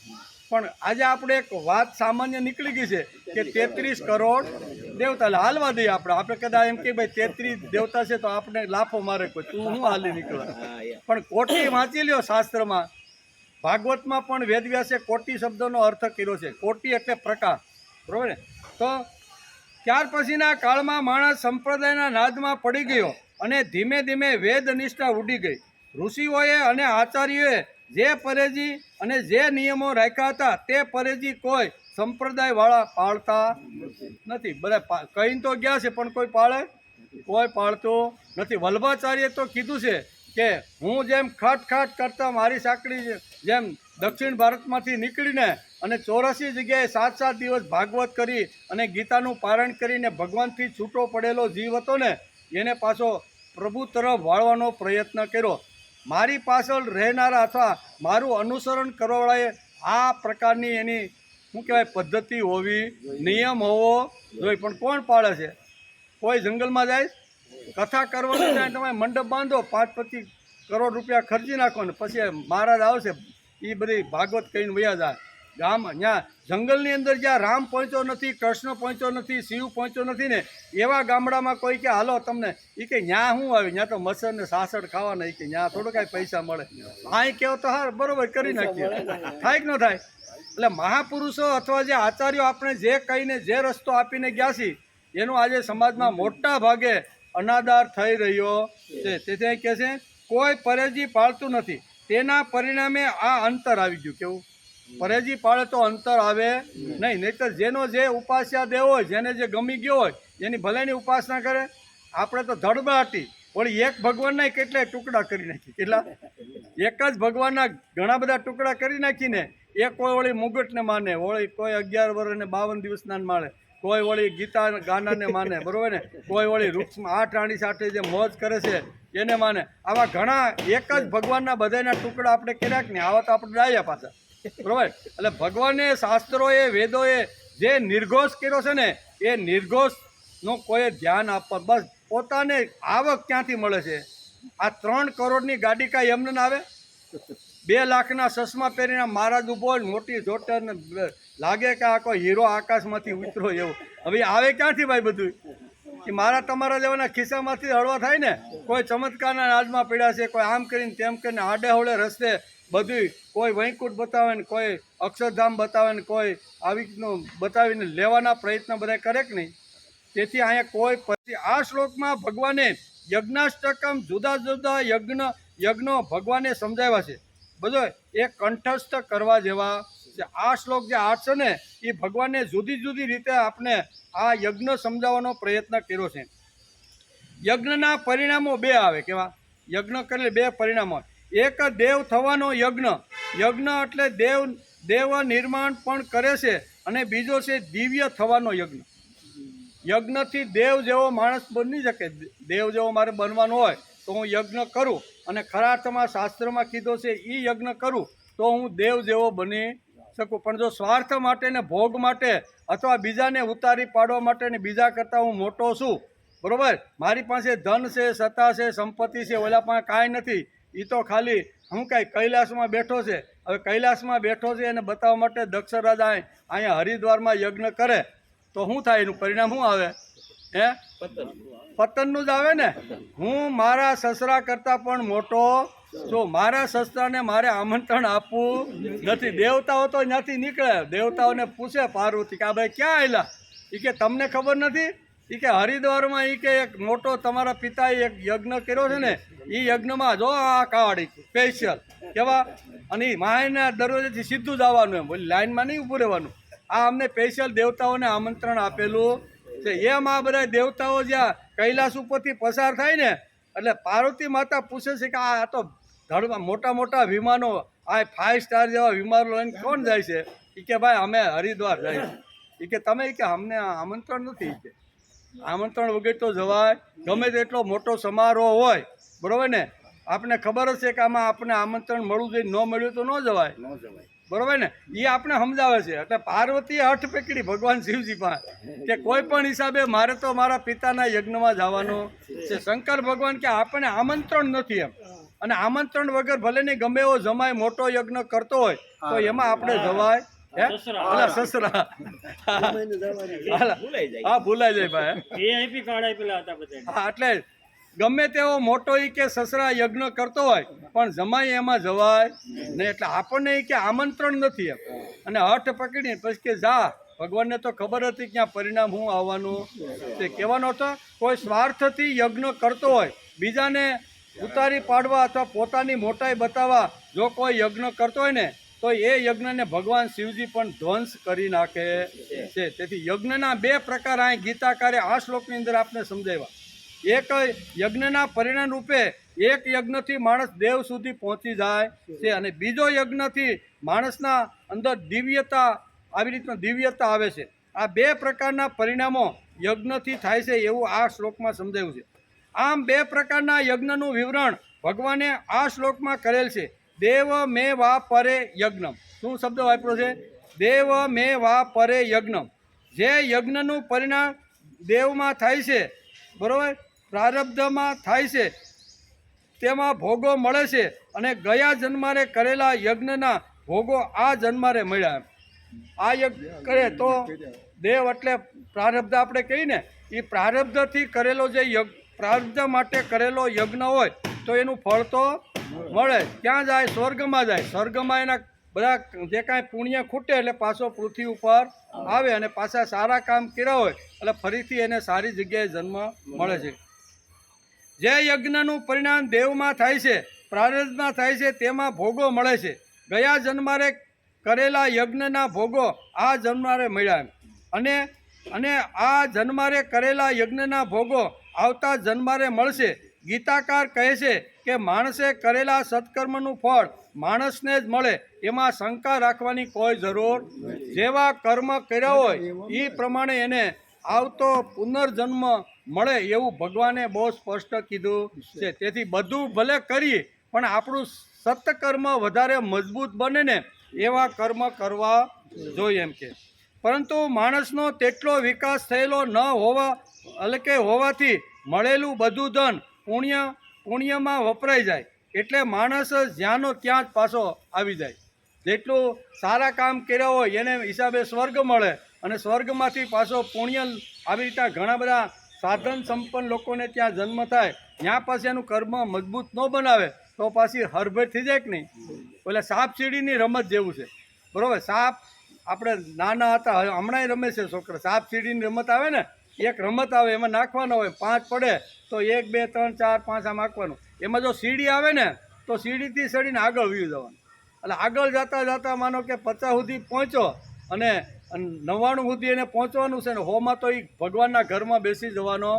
B: પણ આજે આપણે એક વાત સામાન્ય નીકળી ગઈ છે કે 33 કરોડ દેવતા. એટલે હાલવા દઈએ આપણે કદાચ એમ કે ભાઈ 33 દેવતા છે તો આપણે લાફો મારે કોઈ, તું હું હાલી નીકળે. પણ કોટી વાંચી લ્યો શાસ્ત્રમાં, ભાગવતમાં પણ વેદવ્યાસે કોટી શબ્દનો અર્થ કર્યો છે. કોટી એટલે પ્રકાર, બરોબર ને. તો ત્યાર પછીના કાળમાં માણસ સંપ્રદાયના નાદમાં પડી ગયો અને ધીમે ધીમે વેદ નિષ્ઠા ઉડી ગઈ. ઋષિઓએ અને આચાર્યોએ જે પરેજી અને જે નિયમો રાખ્યા હતા તે પરેજી કોઈ સંપ્રદાયવાળા પાળતા નથી. બધા કહીને તો ગયા છે પણ કોઈ પાળતું નથી. વલ્ભાચાર્યે તો કીધું છે કે હું જેમ ખટ કરતા મારી સાંકળી જેમ દક્ષિણ ભારતમાંથી નીકળીને અને 84 જગ્યાએ 7 દિવસ ભાગવત કરી અને ગીતાનું પારણ કરીને ભગવાનથી છૂટો પડેલો જીવ હતો ને એને પાછો પ્રભુ તરફ વાળવાનો પ્રયત્ન કર્યો. મારી પાછળ રહેનારા અથવા મારું અનુસરણ કરવાવાળાએ આ પ્રકારની એની શું કહેવાય પદ્ધતિ હોવી, નિયમ હોવો જોઈએ. પણ કોણ પાળે છે? કોઈ જંગલમાં જાય કથા કરવાનું જાય, તમે મંડપ બાંધો, 5-25 કરોડ રૂપિયા ખર્ચી નાખો ને પછી મહારાજ આવશે એ બધી ભાગવત કહીને વયા જાય. ગામ ત્યાં જંગલની અંદર જ્યાં રામ પહોંચ્યો નથી, કૃષ્ણ પહોંચ્યો નથી, શિવ પહોંચ્યો નથી ને એવા ગામડામાં કોઈ કે હાલો તમને એ કે ન્યા શું આવે, ત્યાં તો મસર ને સાસડ ખાવાના, એ કે ત્યાં થોડું કાંઈ પૈસા મળે. અહીં કેવો તો હા બરોબર કરી નાખીએ, થાય કે ન થાય. એટલે મહાપુરુષો અથવા જે આચાર્યો આપણે જે કહીને જે રસ્તો આપીને ગયા છીએ એનો આજે સમાજમાં મોટા ભાગે અનાદાર થઈ રહ્યો છે. તેથી કહે છે કોઈ પરેજી પાળતું નથી, તેના પરિણામે આ અંતર આવી ગયું. કેવું? પરેજી પાળે તો અંતર આવે નહીં. નહીંતર જેનો જે ઉપાસ્યા દેવ હોય, જેને જે ગમી ગયો હોય એની ભલેની ઉપાસના કરે. આપણે તો ધડબડાટી વળી એક ભગવાનના કેટલાય ટુકડા કરી નાખી. કેટલા? એક જ ભગવાનના ઘણા બધા ટુકડા કરી નાખીને એ કોઈ વળી મુગટને માને, વળી કોઈ 11 વર્ષ ને 52 દિવસના માને, કોઈ વળી ગીતા ગાનાને માને, બરોબર ને, કોઈ વળી વૃક્ષમાં 8 રાણી સાથે જે મોજ કરે છે એને માને. આવા ઘણા એક જ ભગવાનના બધાના ટુકડા આપણે કર્યા કે નહીં, આવા તો આપણે ડાયા પાછા, બરોબર. એટલે ભગવાને શાસ્ત્રોએ વેદોએ જે નિર્ઘોષ કર્યો છે ને એ નિર્ઘોષનો કોઈ ધ્યાન આપવા, બસ પોતાને આવક ક્યાંથી મળે છે. આ 3 કરોડની ગાડી કાંઈ એમને ના આવે? 2 લાખના ચશ્મા પહેરીને મહારાજ ઊભો હોય, મોટી જોટર ને લાગે કે આ કોઈ હીરો આકાશમાંથી ઉતરો એવું. હવે આવે ક્યાંથી ભાઈ બધું? કે મારા તમારા જેવાના ખિસ્સામાંથી હળવા થાય ને. કોઈ ચમત્કારના રાજમાં પીડ્યા છે, કોઈ આમ કરીને તેમ કરીને આડે હવળે રસ્તે બધું, કોઈ વૈકુંઠ બતાવે ને કોઈ અક્ષરધામ બતાવે ને કોઈ આવી રીતનું બતાવીને લેવાના પ્રયત્ન બધા કરે કે નહીં. તેથી અહીંયા કોઈ પછી આ શ્લોકમાં ભગવાને યજ્ઞાષ્ટકમ જુદા જુદા યજ્ઞો ભગવાને સમજાવ્યા છે. બધો એ કંઠસ્થ કરવા જેવા છે. આ શ્લોક જે 8 છે ને એ ભગવાને જુદી જુદી રીતે આપણે આ યજ્ઞ સમજાવવાનો પ્રયત્ન કર્યો છે. યજ્ઞના પરિણામો 2 આવે. કેવા? યજ્ઞ કરેલ 2 પરિણામો. એક દેવ થવાનો યજ્ઞ, યજ્ઞ એટલે દેવ નિર્માણ પણ કરે છે, અને બીજો છે દિવ્ય થવાનો યજ્ઞ. યજ્ઞથી દેવ જેવો માણસ બની શકે. દેવ જેવો મારે બનવાનો હોય તો હું યજ્ઞ કરું, અને ખરા અર્થમાં શાસ્ત્રમાં કીધો છે એ યજ્ઞ કરું તો હું દેવ જેવો બની શકું. પણ જો સ્વાર્થ માટે ને ભોગ માટે અથવા બીજાને ઉતારી પાડવા માટે ને બીજા કરતાં હું મોટો છું, બરાબર, મારી પાસે ધન છે, સત્તા છે, સંપત્તિ છે, ઓલા પાસે કાંઈ નથી, એ તો ખાલી હું કાંઈ કૈલાસમાં બેઠો છે. હવે કૈલાસમાં બેઠો છે એને બતાવવા માટે દક્ષ રાજા અહીંયા હરિદ્વારમાં યજ્ઞ કરે તો શું થાય? એનું પરિણામ શું આવે? હે પતનનું જ આવે ને. હું મારા સસરા કરતાં પણ મોટો છું. મારા સસરાને મારે આમંત્રણ આપવું નથી. દેવતાઓ તો ત્યાંથી નીકળે, દેવતાઓને પૂછે પાર્વતી કે આ ભાઈ ક્યાં આવેલા? એ કે તમને ખબર નથી? એ કે હરિદ્વારમાં એ કે એક મોટો તમારા પિતાએ એક યજ્ઞ કર્યો છે ને, એ યજ્ઞમાં જો આ કાવાડી સ્પેશિયલ કેવા, અને એ માયના દરવાજેથી સીધું જ આવવાનું, એમ બોલી લાઈનમાં નહીં ઊભું રહેવાનું. આ અમને સ્પેશિયલ દેવતાઓને આમંત્રણ આપેલું છે. એમ આ બધા દેવતાઓ જ્યાં કૈલાસ ઉપરથી પસાર થાય ને, એટલે પાર્વતી માતા પૂછે છે કે આ તો ધડમાં મોટા મોટા વિમાનો, આ 5 સ્ટાર જેવા વિમાનો લઈને કોણ જાય છે? એ કે ભાઈ અમે હરિદ્વાર જાય છે. એ કે તમે કે અમને આમંત્રણ નથી. કે આમંત્રણ વગર તો જવાય? ગમે તેટલો મોટો સમારોહ હોય, બરાબર ને, આપણે ખબર જ છે કે આમાં આપણે આમંત્રણ મળવું જોઈએ, ન મળ્યું તો ન જવાય, બરાબર ને. એ આપણે સમજાવે છે. એટલે પાર્વતીએ હઠ પકડી ભગવાન શિવજી પાસે કે કોઈ પણ હિસાબે મારે તો મારા પિતાના યજ્ઞમાં જવાનું છે. શંકર ભગવાન કે આપણે આમંત્રણ નથી એમ, અને આમંત્રણ વગર ભલે નહીં ગમે એવો જમાય મોટો યજ્ઞ કરતો હોય તો એમાં આપણે જવાય? સસરા હા ભૂલાઈ જાય ભાઈ. હા એટલે ગમે તેવો મોટો ઈ કે સસરા યજ્ઞ કરતો હોય પણ જમાય એમાં જવાય નહીં. એટલે આપણને કે આમંત્રણ નથી એમ, અને હઠ પકડીને પછી કે જા. ભગવાનને તો ખબર હતી કે આ પરિણામ હું આવવાનું તે કહેવાનો હતો. કોઈ સ્વાર્થથી યજ્ઞ કરતો હોય, બીજાને ઉતારી પાડવા અથવા પોતાની મોટાઈ બતાવવા જો કોઈ યજ્ઞ કરતો હોય ને, તો એ યજ્ઞને ભગવાન શિવજી પણ ધ્વંસ કરી નાખે છે. તેથી યજ્ઞના 2 પ્રકાર અહીં ગીતાકારે આ શ્લોકની અંદર આપણે સમજાવ્યા. એક યજ્ઞના પરિણામ રૂપે એક યજ્ઞથી માણસ દેવ સુધી પહોંચી જાય છે, અને બીજો યજ્ઞથી માણસના અંદર દિવ્યતા, આવી રીતના દિવ્યતા આવે છે. આ 2 પ્રકારના પરિણામો યજ્ઞથી થાય છે એવું આ શ્લોકમાં સમજાવ્યું છે. આમ 2 પ્રકારના યજ્ઞનું વિવરણ ભગવાને આ શ્લોકમાં કરેલ છે. દેવ મે વા પરે યજ્ઞમ. શું શબ્દ વાપર્યો છે? દેવ મે વા પરે યજ્ઞમ. જે યજ્ઞનું પરિણામ દેવમાં થાય છે, બરાબર, પ્રારબ્ધમાં થાય છે, તેમાં ભોગો મળે છે, અને ગયા જન્મારે કરેલા યજ્ઞના ભોગો આ જન્મારે મળ્યા. આ યજ્ઞ કરે તો દેવ એટલે પ્રારબ્ધ આપણે કહીએ ને, એ પ્રારબ્ધથી કરેલો જે પ્રારબ્ધ માટે કરેલો યજ્ઞ હોય તો એનું ફળ તો મળે. ક્યાં જાય? સ્વર્ગમાં જાય. સ્વર્ગમાં એના બધા જે કાંઈ પુણ્ય ખૂટે એટલે પાછો પૃથ્વી ઉપર આવે, અને પાછા સારા કામ કર્યા હોય એટલે ફરીથી એને સારી જગ્યાએ જન્મ મળે છે. જે યજ્ઞનું પરિણામ દેવમાં થાય છે, પ્રારબ્ધમાં થાય છે, તેમાં ભોગો મળે છે. ગયા જન્મારે કરેલા યજ્ઞના ભોગો આ જન્મારે મળ્યા, અને આ જન્મારે કરેલા યજ્ઞના ભોગો આવતા જન્મારે મળશે. ગીતાકાર કહે છે કે માણસે કરેલા સત્કર્મનું ફળ માણસને જ મળે, એમાં શંકા રાખવાની કોઈ જરૂર. જેવા કર્મ કર્યા હોય એ પ્રમાણે એને આવતો પુનર્જન્મ મળે એવું ભગવાને બહુ સ્પષ્ટ કીધું છે. તેથી બધું ભલે કરીએ પણ આપણું સત્કર્મ વધારે મજબૂત બને ને એવા કર્મ કરવા જોઈએ એમ કે. પરંતુ માણસનો તેટલો વિકાસ થયેલો ન હોવા, એટલે કે હોવાથી મળેલું બધું ધન પુણ્યમાં વપરાઈ જાય, એટલે માણસ જ્યાંનો ત્યાં જ પાછો આવી જાય. જેટલું સારા કામ કર્યા હોય એને હિસાબે સ્વર્ગ મળે, અને સ્વર્ગમાંથી પાછો પુણ્ય, આવી રીતે ઘણા બધા સાધન સંપન્ન લોકોને ત્યાં જન્મ થાય. ત્યાં પાછી એનું કર્મ મજબૂત ન બનાવે તો પાછી હરભેર થઈ જાય કે નહીં. એટલે સાપ સીડીની રમત જેવું છે, બરાબર. સાપ આપણે નાના હતા, હમણાં રમે છે છોકરા. સાપ સીડીની રમત આવે ને, એક રમત આવે, એમાં નાખવાનો હોય, 5 પડે તો 1 2 3 4 5 આમ નાખવાનું. એમાં જો સીડી આવે ને તો સીડીથી ચડીને આગળ વીયું જવાનું. એટલે આગળ જતાં જતાં માનો કે 50 સુધી પહોંચો, અને 99 સુધી એને પહોંચવાનું છે ને 100માં તો એ ભગવાનના ઘરમાં બેસી જવાનો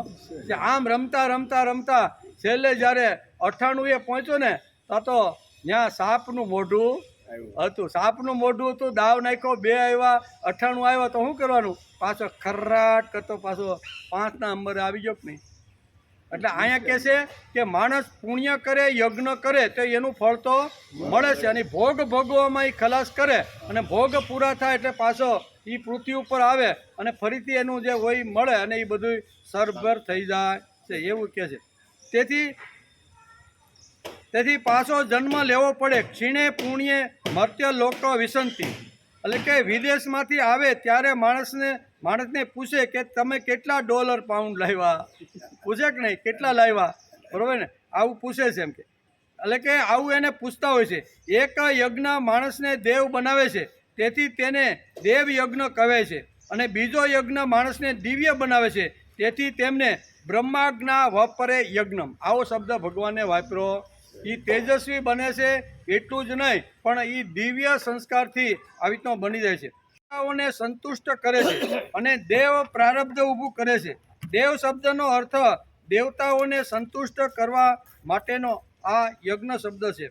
B: છે. આમ રમતા રમતા રમતા છેલ્લે જ્યારે 98 પહોંચ્યો ને તો ત્યાં સાપનું મોઢું હતું. સાપનું મોઢું હતું, દાવ નાખ્યો, 2 આવ્યા, 98 આવ્યા તો શું કરવાનું? પાછો ખર્રાટ કરતો પાછો 5ના નંબરે આવી ગયો કે નહીં. એટલે અહીંયા કહે છે કે માણસ પુણ્ય કરે, યજ્ઞ કરે તો એનું ફળ તો મળે છે, અને ભોગ ભોગવામાં એ ખલાસ કરે, અને ભોગ પૂરા થાય એટલે પાછો એ પૃથ્વી ઉપર આવે, અને ફરીથી એનું જે હોય મળે, અને એ બધું સરભર થઈ જાય છે એવું કહે છે. તેથી પાછો જન્મ લેવો પડે. ક્ષીણે પુણ્ય મર્ત્ય લોક વિસંતિ, એટલે કે વિદેશમાંથી આવે ત્યારે માણસને માણસને પૂછે કે તમે કેટલા ડોલર પાઉન્ડ લાવ્યા, પૂછે કે નહીં, કેટલા લાવ્યા, બરાબર ને, આવું પૂછે છે એમ કે, એટલે કે આવું એને પૂછતા હોય છે. એક યજ્ઞ માણસને દેવ બનાવે છે, તેથી તેને દેવ યજ્ઞ કહે છે, અને બીજો યજ્ઞ માણસને દિવ્ય બનાવે છે, તેથી તેમને બ્રહ્માજ્ઞા વપરે યજ્ઞમ. આવો શબ્દ ભગવાને વાપર્યો. એ તેજસ્વી બને છે એટલું જ નહીં, પણ એ દિવ્ય સંસ્કારથી આવી રીતનો બની જાય છે. દેવતાઓને સંતુષ્ટ કરે છે અને દેવ પ્રારબ્ધ ઊભું કરે છે. દેવ શબ્દનો અર્થ દેવતાઓને સંતુષ્ટ કરવા માટેનો આ યજ્ઞ શબ્દ છે.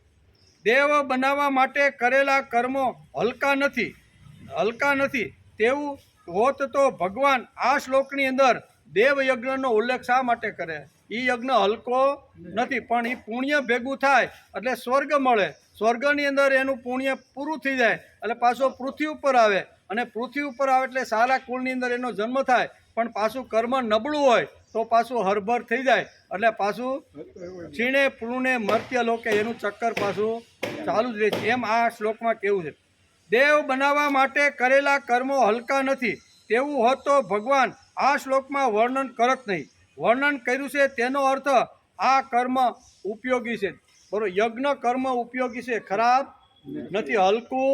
B: દેવ બનાવવા માટે કરેલા કર્મો હલકા નથી. તેવું હોત તો ભગવાન આ શ્લોકની અંદર દેવ યજ્ઞનો ઉલ્લેખ શા માટે કરે? એ યજ્ઞ હલકો નથી, પણ એ પુણ્ય ભેગું થાય એટલે સ્વર્ગ મળે. સ્વર્ગની અંદર એનું પુણ્ય પૂરું થઈ જાય એટલે પાછો પૃથ્વી ઉપર આવે, અને પૃથ્વી ઉપર આવે એટલે સારા કુળની અંદર એનો જન્મ થાય. પણ પાછું કર્મ નબળું હોય તો પાછું હરભર થઈ જાય એટલે પાછું છીણે પૂર્ણે મર્ત્ય લોકે એનું ચક્કર પાછું ચાલુ જ રહે છે. એમ આ શ્લોકમાં કેવું છે, દેવ બનાવવા માટે કરેલા કર્મો હલકા નથી. તેવું હોત તો ભગવાન આ શ્લોકમાં વર્ણન કરત નહીં. વર્ણન કર્યું છે તેનો અર્થ આ કર્મ ઉપયોગી છે, બરોબર. યજ્ઞ કર્મ ઉપયોગી છે, ખરાબ નથી, હલકું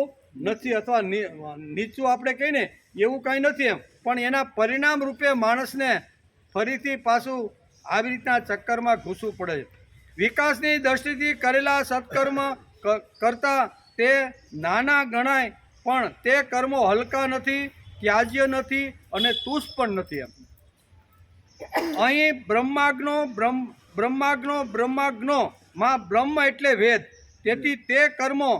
B: નથી, અથવા નીચું આપણે કહીએ ને એવું કાંઈ નથી એમ. પણ એના પરિણામ રૂપે માણસને ફરીથી પાછું આવી રીતના ચક્કરમાં ઘૂસવું પડે છે. વિકાસની દ્રષ્ટિથી કરેલા સત્કર્મ કરતાં તે નાના ગણાય, પણ તે કર્મો હલકા નથી, ત્યાજ્ય નથી અને તુષ પણ નથી એમ. અહીં બ્રહ્માગ્નો માં બ્રહ્મ એટલે વેદ, તેથી તે કર્મો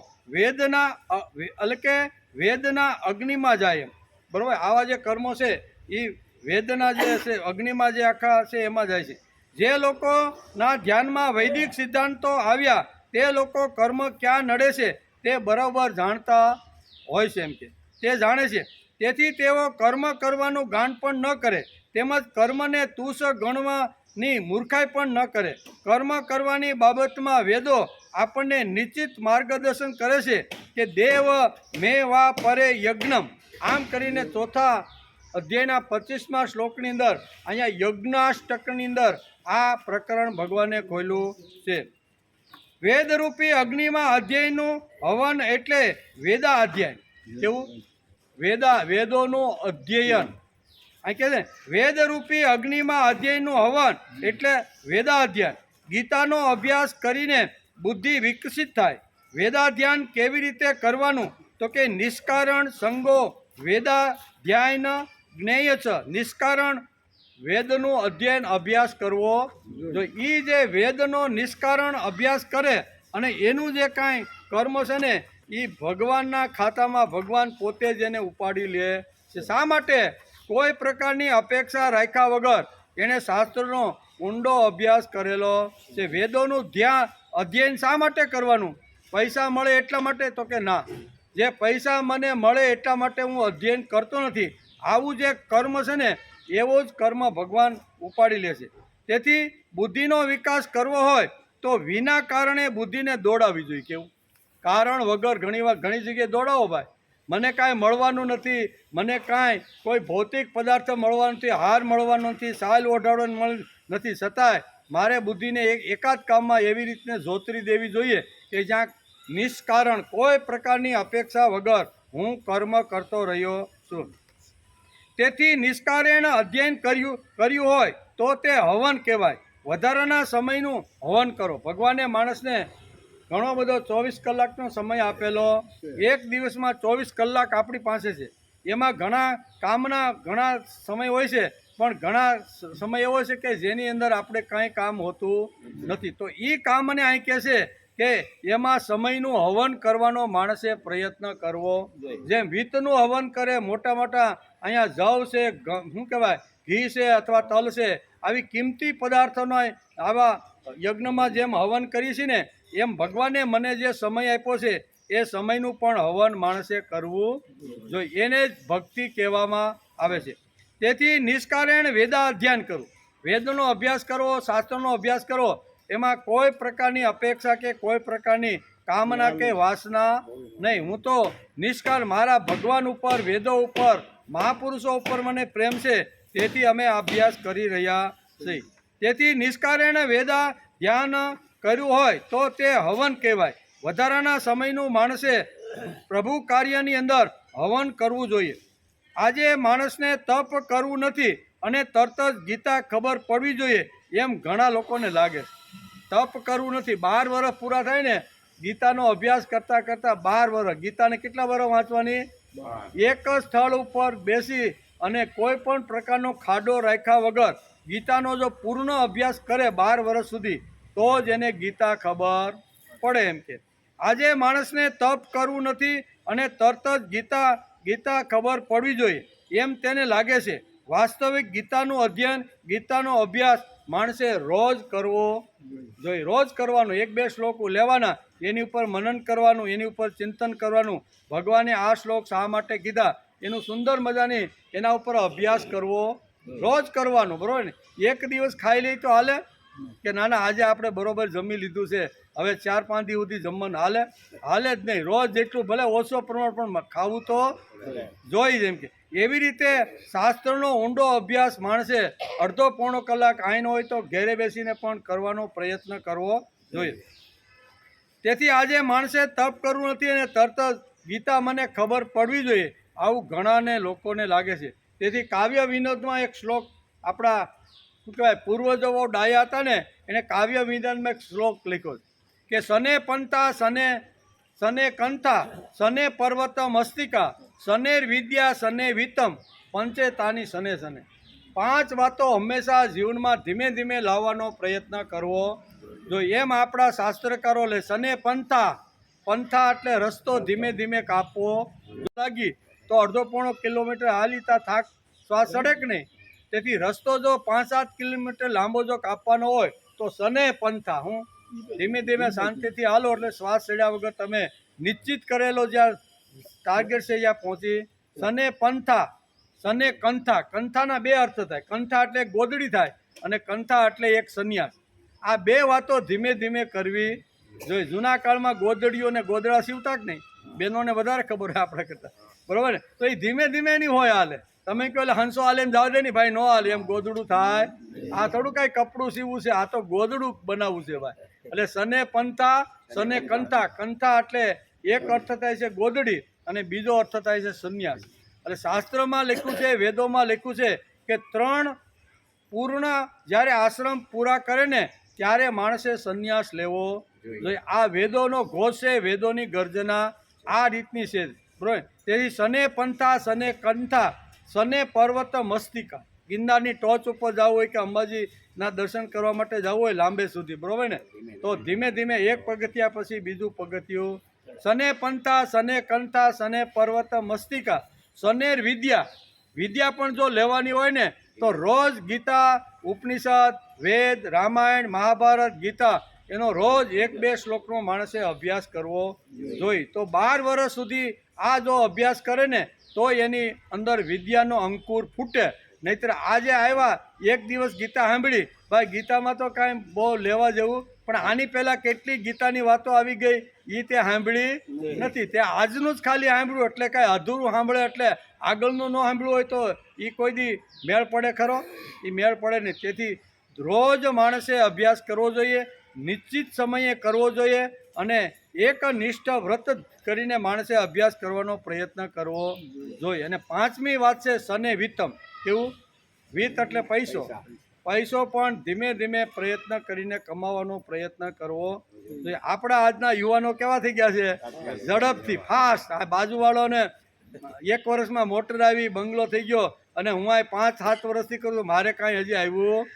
B: વેદના અગ્નિમાં જાય એમ, બરાબર. આવા જે કર્મો છે એ વેદના જે છે અગ્નિમાં જે આખા છે એમાં જાય છે. જે લોકોના ધ્યાનમાં વૈદિક સિદ્ધાંતો આવ્યા તે લોકો કર્મ ક્યાં નડે છે તે બરાબર જાણતા હોય છે એમ કે તે જાણે છે. તેથી તેઓ કર્મ કરવાનું ગાન પણ ન કરે, તેમજ કર્મને તુષ ગણવાની મૂર્ખાઈ પણ ન કરે. કર્મ કરવાની બાબતમાં વેદો આપણને નિશ્ચિત માર્ગદર્શન કરે છે કે દેવ મે વા પરે યજ્ઞમ. આમ કરીને ચોથા અધ્યાયના 25મા શ્લોકની અંદર અહીંયા યજ્ઞાષ્ટકની અંદર આ પ્રકરણ ભગવાને ખોલ્યું છે. વેદરૂપી અગ્નિમાં અધ્યયનું હવન એટલે વેદા અધ્યયન. કેવું? વેદોનું અધ્યયન. અહીં કહે છે વેદરૂપી અગ્નિમાં અધ્યયનનું હવન એટલે વેદાધ્યયન. ગીતાનો અભ્યાસ કરીને બુદ્ધિ વિકસિત થાય. વેદાધ્યાન કેવી રીતે કરવાનું? તો કે નિષ્કારણ સંગો વેદાધ્યાયન જ્ઞેય છે. નિષ્કારણ વેદનું અધ્યયન અભ્યાસ કરવો જોઈએ. એ જે વેદનો નિષ્કારણ અભ્યાસ કરે અને એનું જે કાંઈ કર્મ છે ને એ ભગવાનના ખાતામાં ભગવાન પોતે જ એને ઉપાડી લે છે. શા માટે? કોઈ પ્રકારની અપેક્ષા રાખ્યા વગર એણે શાસ્ત્રનો ઊંડો અભ્યાસ કરેલો છે. વેદોનું અધ્યયન શા માટે કરવાનું? પૈસા મળે એટલા માટે? તો કે ના, જે પૈસા મને મળે એટલા માટે હું અધ્યયન કરતો નથી. આવું જે કર્મ છે ને એવો જ કર્મ ભગવાન ઉપાડી લે છે. તેથી બુદ્ધિનો વિકાસ કરવો હોય તો વિના કારણે બુદ્ધિને દોડાવવી જોઈએ. કેવું? કારણ વગર ઘણી જગ્યાએ દોડાવો ભાઈ, મને કાંઈ મળવાનું નથી, મને કાંઈ કોઈ ભૌતિક પદાર્થ મળવાનો નથી, હાર મળવાનો નથી, સાલ ઓઢાડવાનો નથી, છતાંય મારે બુદ્ધિને એકાદ કામમાં એવી રીતને જોતરી દેવી જોઈએ કે જ્યાં નિષ્કારણ કોઈ પ્રકારની અપેક્ષા વગર હું કર્મ કરતો રહ્યો છું. તેથી નિષ્કારણ અધ્યયન કર્યું હોય તો તે હવન કહેવાય. વધારાના સમયનું હવન કરો. ભગવાને માણસને ઘણો બધો 24 કલાકનો સમય આપેલો. એક દિવસમાં 24 કલાક આપણી પાસે છે. એમાં ઘણા કામના ઘણા સમય હોય છે, પણ ઘણા સમય એવો છે કે જેની અંદર આપણે કાંઈ કામ હોતું નથી. તો એ કામને અહીં કહે છે કે એમાં સમયનું હવન કરવાનો માણસે પ્રયત્ન કરવો. જેમ વિતનું હવન કરે, મોટા મોટા અહીંયા જવ છે, શું કહેવાય, ઘી છે અથવા તલ છે, આવી કિંમતી પદાર્થોનો આવા યજ્ઞમાં જેમ હવન કરી છે ને એમ ભગવાને મને જે સમય આપ્યો છે એ સમયનું પણ હવન માણસે કરવું જોઈએ. એને જ ભક્તિ કહેવામાં આવે છે. તેથી નિષ્કારણ વેદાધ્યાન કરવું. વેદનો અભ્યાસ કરવો, શાસ્ત્રનો અભ્યાસ કરવો, એમાં કોઈ પ્રકારની અપેક્ષા કે કોઈ પ્રકારની કામના કે વાસના નહીં. હું તો નિષ્કાળ મારા ભગવાન ઉપર, વેદો ઉપર મહાપુરુષો ઉપર મને પ્રેમ છે, તેથી અમે અભ્યાસ કરી રહ્યા છીએ. તેથી નિષ્કારણે વેદા ધ્યાન કર્યું હોય તો તે હવન કહેવાય. વધારાના સમયનું માણસે પ્રભુ કાર્યની અંદર હવન કરવું જોઈએ. આજે માણસને તપ કરવું નથી અને તરત જ ગીતા ખબર પડવી જોઈએ એમ ઘણા લોકોને લાગે. તપ કરવું નથી, 12 વર્ષ પૂરા થાય ને ગીતાનો અભ્યાસ કરતાં કરતાં 12 વર્ષ, ગીતાને કેટલા વર્ષ વાંચવાની? એક જ સ્થળ ઉપર બેસી અને કોઈ પણ પ્રકારનો ખાડો રાખ્યા વગર ગીતાનો જો પૂર્ણ અભ્યાસ કરે 12 વર્ષ સુધી તો જ એને ગીતા ખબર પડે એમ કે. આજે માણસને તપ કરવું નથી અને તરત જ ગીતા ખબર પડવી જોઈએ એમ તેને લાગે છે. વાસ્તવિક ગીતાનું અધ્યયન, ગીતાનો અભ્યાસ માણસે રોજ કરવો જોઈએ. રોજ કરવાનું, 1-2 શ્લોક લેવાના, એની ઉપર મનન કરવાનું, એની ઉપર ચિંતન કરવાનું. ભગવાને આ શ્લોક શા માટે કીધા એનું સુંદર મજાની એના ઉપર અભ્યાસ કરવો, રોજ કરવાનું, બરાબર ને? એક દિવસ ખાઈ લઈ તો હાલે કે ના આજે આપણે બરોબર જમી લીધું છે, હવે 4-5 દિવસ સુધી જમવાનું હાલે જ નહીં. રોજ જેટલું ભલે ઓછો પ્રમાણ પણ ખાવું તો જોઈ. જેમ કે એવી રીતે શાસ્ત્રનો ઊંડો અભ્યાસ માણસે અડધો-પોણો કલાક આઈનો હોય તો ઘેરે બેસીને પણ કરવાનો પ્રયત્ન કરવો જોઈએ. તેથી આજે માણસે તપ કરવું નથી અને તરત જ ગીતા મને ખબર પડવી જોઈએ આવું ઘણાને લોકોને લાગે છે. તેથી કાવ્ય વિનોદમાં એક શ્લોક આપણા શું કહેવાય પૂર્વજો ડાયા હતા ને, એને કાવ્ય વિનોદમાં એક શ્લોક લખ્યો કે સને પંથા સને કંથા સને પર્વત મસ્તિકા સનેર વિદ્યા સને વિતમ પંચે તાની સને સને. 5 વાતો હંમેશા જીવનમાં ધીમે ધીમે લાવવાનો પ્રયત્ન કરવો જોઈએ. એમ આપણા શાસ્ત્રકારો લે. સને પંથા એટલે રસ્તો ધીમે ધીમે કાપવો લાગી તો 1.5 કિલોમીટર હાલીતા થાક શ્વાસ ચડે કે નહીં. તેથી રસ્તો જો 5-7 કિલોમીટર લાંબો જો કાપવાનો હોય તો સને પંથા, હું ધીમે ધીમે શાંતિથી હાલો એટલે શ્વાસ ચડ્યા વગર તમે નિશ્ચિત કરેલો જ્યાં ટાર્ગેટ છે ત્યાં પહોંચી. સને પંથા સને કંથા, કંથાના 2 અર્થ થાય. કંથા એટલે ગોદડી થાય અને કંથા એટલે એક સંન્યાસ. આ 2 વાતો ધીમે ધીમે કરવી જોઈએ. જૂના કાળમાં ગોદડીઓને ગોદડા સીવતા જ નહીં, બહેનોને વધારે ખબર હોય આપણે કરતાં, બરાબર ને? તો એ ધીમે ધીમે નહીં હોય હાલે. તમે કહો એટલે હંસો હાલે એમ જાવ દે નહીં ભાઈ, ન હાલે એમ ગોદડું થાય. આ થોડું કાંઈ કપડું સીવવું છે, આ તો ગોદડું બનાવવું છે ભાઈ. એટલે સને પંથા સને કંથા. કંથા એટલે એક અર્થ થાય છે ગોદડી અને બીજો અર્થ થાય છે સંન્યાસ. એટલે શાસ્ત્રમાં લખ્યું છે, વેદોમાં લખ્યું છે કે 3 પૂર્ણ જ્યારે આશ્રમ પૂરા કરે ને ત્યારે માણસે સંન્યાસ લેવો જોઈએ. આ વેદોનો ઘોષ છે, વેદોની ગર્જના આ રીતની છે, બરાબર? તેથી સને પંથા સને કંથા સને પર્વત મસ્તિકા. ગિરનારની ટોચ ઉપર જવું હોય કે અંબાજીના દર્શન કરવા માટે જવું હોય લાંબે સુધી, બરાબર ને? તો ધીમે ધીમે એક પગથિયા પછી બીજું પગથિયું. સને પંથા સને કંથા સને પર્વત મસ્તિકા સનેર વિદ્યા પણ જો લેવાની હોય ને તો રોજ ગીતા, ઉપનિષદ, વેદ, રામાયણ, મહાભારત, ગીતા એનો રોજ 1-2 શ્લોકનો માણસે અભ્યાસ કરવો જોઈએ. તો 12 વર્ષ સુધી આ જો અભ્યાસ કરે ને તો એની અંદર વિદ્યાનો અંકુર ફૂટે. નહીંતર આજે આવ્યા 1 દિવસ ગીતા સાંભળી, ભાઈ ગીતામાં તો કાંઈ બહુ લેવા જેવું, પણ આની પહેલાં કેટલી ગીતાની વાતો આવી ગઈ એ તે સાંભળી નથી. તે આજનું જ ખાલી સાંભળ્યું એટલે કાંઈ અધૂરું સાંભળે એટલે આગળનું ન સાંભળ્યું હોય તો એ કોઈ દી મેળ પડે ખરો? એ મેળ પડે નહીં. તેથી રોજ માણસે અભ્યાસ કરવો જોઈએ, નિશ્ચિત સમયે કરવો જોઈએ અને એકનિષ્ઠ વ્રત કરીને માણસે અભ્યાસ કરવાનો પ્રયત્ન કરવો જોઈએ. અને 5મી વાત છે સને વિત્તમ. કેવું? વિત્ત એટલે પૈસો પણ ધીમે ધીમે પ્રયત્ન કરીને કમાવાનો પ્રયત્ન કરવો જોઈએ. આપણા આજના યુવાનો કેવા થઈ ગયા છે? ઝડપથી, ફાસ્ટ. આ બાજુવાળોને 1 વર્ષમાં મોટર આવી, બંગલો થઈ ગયો અને હું આ 5-7 વર્ષથી કરું છું, મારે કાંઈ હજી આવ્યું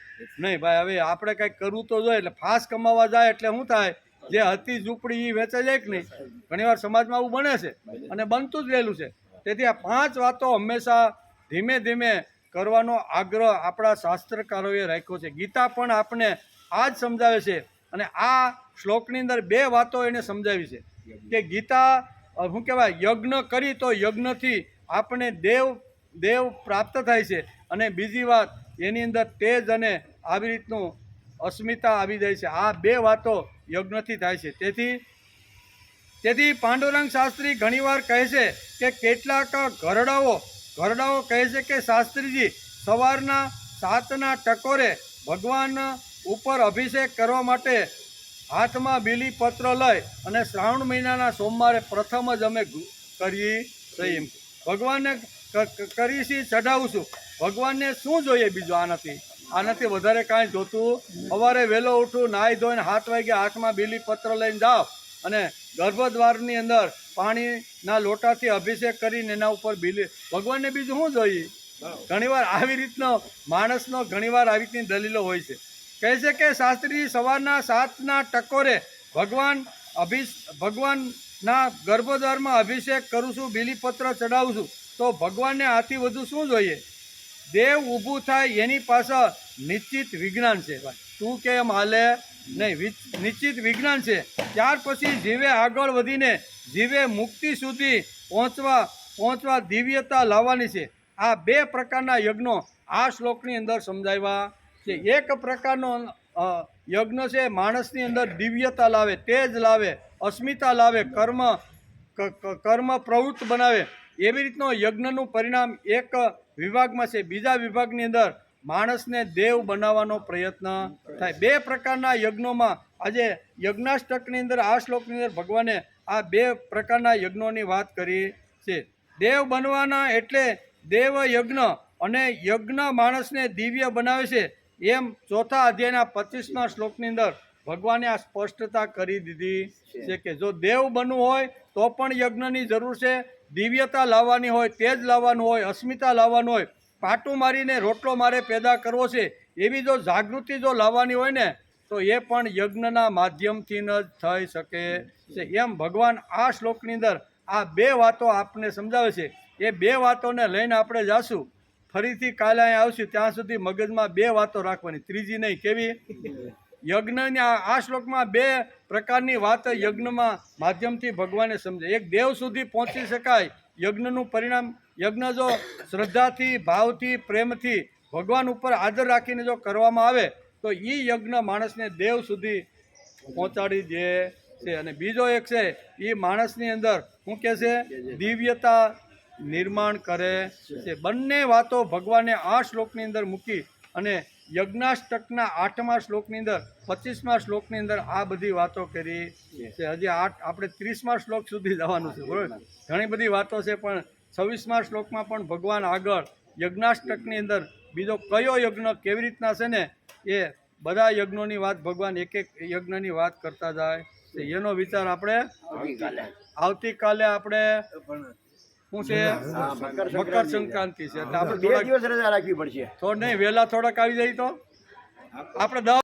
B: નહીં. ભાઈ હવે આપણે કાંઈક કરવું તો જોઈએ. એટલે ફાસ્ટ કમાવા જાય એટલે શું થાય? જે હતી ઝૂંપડી એ વેચાઈ જાય કે નહીં? ઘણીવાર સમાજમાં આવું બને છે અને બનતું જ રહેલું છે. તેથી આ 5 વાતો હંમેશા ધીમે ધીમે કરવાનો આગ્રહ આપણા શાસ્ત્રકારોએ રાખ્યો છે. ગીતા પણ આપણે આ જ સમજાવે છે અને આ શ્લોકની અંદર 2 વાતો એને સમજાવી છે કે ગીતા શું કહેવાય, યજ્ઞ કરી તો યજ્ઞથી આપણે દેવ પ્રાપ્ત થાય છે અને બીજી વાત એની અંદર તેજ અને આવી રીતનું અસ્મિતા આવી જાય છે. આ 2 વાતો યજ્ઞથી થાય છે. તેથી પાંડુરંગ શાસ્ત્રી ઘણીવાર કહે છે કે કેટલાક ઘરડાઓ ઘરડાઓ કહે છે કે શાસ્ત્રીજી સવારના 7ના ટકોરે ભગવાન ઉપર અભિષેક કરવા માટે હાથમાં બીલીપત્ર લઈ અને શ્રાવણ મહિનાના સોમવારે પ્રથમ જ અમે કરીએ છીએ. ભગવાનને કરી છીએ, ચઢાવું છું. ભગવાનને શું જોઈએ બીજું? આનાથી વધારે કાંઈ જોતું. સવારે વહેલો ઉઠું, નાહી ધોઈને 7 વાગે હાથમાં બીલીપત્ર લઈને જાઓ અને ગર્ભદ્વારની અંદર પાણીના લોટાથી અભિષેક કરીને એના ઉપર ભગવાનને બીજું શું જોઈએ? ઘણીવાર આવી રીતનો માણસનો ઘણીવાર આવી રીતની દલીલો હોય છે. કહે છે કે શાસ્ત્રી સવારના 7ના ટકોરે ભગવાનના ગર્ભદ્વારમાં અભિષેક કરું છું, બીલીપત્ર ચડાવું છું. તો ભગવાનને આથી વધુ શું જોઈએ? દેવ ઊભું થાય એની પાછળ નિશ્ચિત વિજ્ઞાન છે. તું કે એમ હાલે નહીં, નિશ્ચિત વિજ્ઞાન છે. ત્યાર પછી જીવે આગળ વધીને જીવે મુક્તિ સુધી પહોંચવા દિવ્યતા લાવવાની છે. આ 2 પ્રકારના યજ્ઞો આ શ્લોકની અંદર સમજાવ્યા છે. એક પ્રકારનો યજ્ઞ છે માણસની અંદર દિવ્યતા લાવે, તેજ લાવે, અસ્મિતા લાવે, કર્મ પ્રવૃત્ત બનાવે. એવી રીતનો યજ્ઞનું પરિણામ એક વિભાગમાં છે. બીજા વિભાગની અંદર માણસને દેવ બનાવવાનો પ્રયત્ન થાય. 2 પ્રકારના યજ્ઞોમાં આજે યજ્ઞાષ્ટકની અંદર આ શ્લોકની અંદર ભગવાને આ 2 પ્રકારના યજ્ઞોની વાત કરી છે. દેવ બનવાના એટલે દેવ યજ્ઞ, અને યજ્ઞ માણસને દિવ્ય બનાવે છે. એમ 4થા અધ્યાયના 25મા શ્લોકની અંદર ભગવાને આ સ્પષ્ટતા કરી દીધી છે કે જો દેવ બનવું હોય તો પણ યજ્ઞની જરૂર છે. દિવ્યતા લાવવાની હોય, તેજ લાવવાનું હોય, અસ્મિતા લાવવાનું હોય, પાટું મારીને રોટલો મારે પેદા કરવો છે, એવી જો જાગૃતિ જો લાવવાની હોય ને તો એ પણ યજ્ઞના માધ્યમથી જ થઈ શકે છે. એમ ભગવાન આ શ્લોકની અંદર આ 2 વાતો આપને સમજાવે છે. એ 2 વાતોને લઈને આપણે જાશું. ફરીથી કાલે અહીં આવશું, ત્યાં સુધી મગજમાં 2 વાતો રાખવાની, ત્રીજી નહીં. કેવી? યજ્ઞની આ શ્લોકમાં 2 પ્રકારની વાત યજ્ઞમાં માધ્યમથી ભગવાને સમજે. એક દેવ સુધી પહોંચી શકાય. યજ્ઞનું પરિણામ, યજ્ઞ જો શ્રદ્ધાથી, ભાવથી, પ્રેમથી, ભગવાન ઉપર આદર રાખીને જો કરવામાં આવે તો એ યજ્ઞ માણસને દેવ સુધી પહોંચાડી દે છે. અને બીજો એક છે એ માણસની અંદર શું કહે છે? દિવ્યતા નિર્માણ કરે છે. બંને વાતો ભગવાને આ શ્લોકની અંદર મૂકી અને યજ્ઞાષ્ટકના 8મા શ્લોકની અંદર 25મા શ્લોકની અંદર આ બધી વાતો કરી છે. હજી આપણે 30મા શ્લોક સુધી જવાનું છે, બરાબર? ઘણી બધી વાતો છે, પણ 26મા શ્લોકમાં પણ ભગવાન આગળ યજ્ઞાષ્ટકની અંદર બીજો કયો યજ્ઞ કેવી રીતના છે ને એ બધા યજ્ઞોની વાત ભગવાન એક યજ્ઞની વાત કરતા જાય છે. એનો વિચાર આપણે આવતીકાલે આપણે શું છે? મકર સંક્રાંતિ છે. એટલે આપણે 2 દિવસ રજા રાખવી પડશે. નહીં, વહેલા થોડાક આવી જાય તો આપણે 10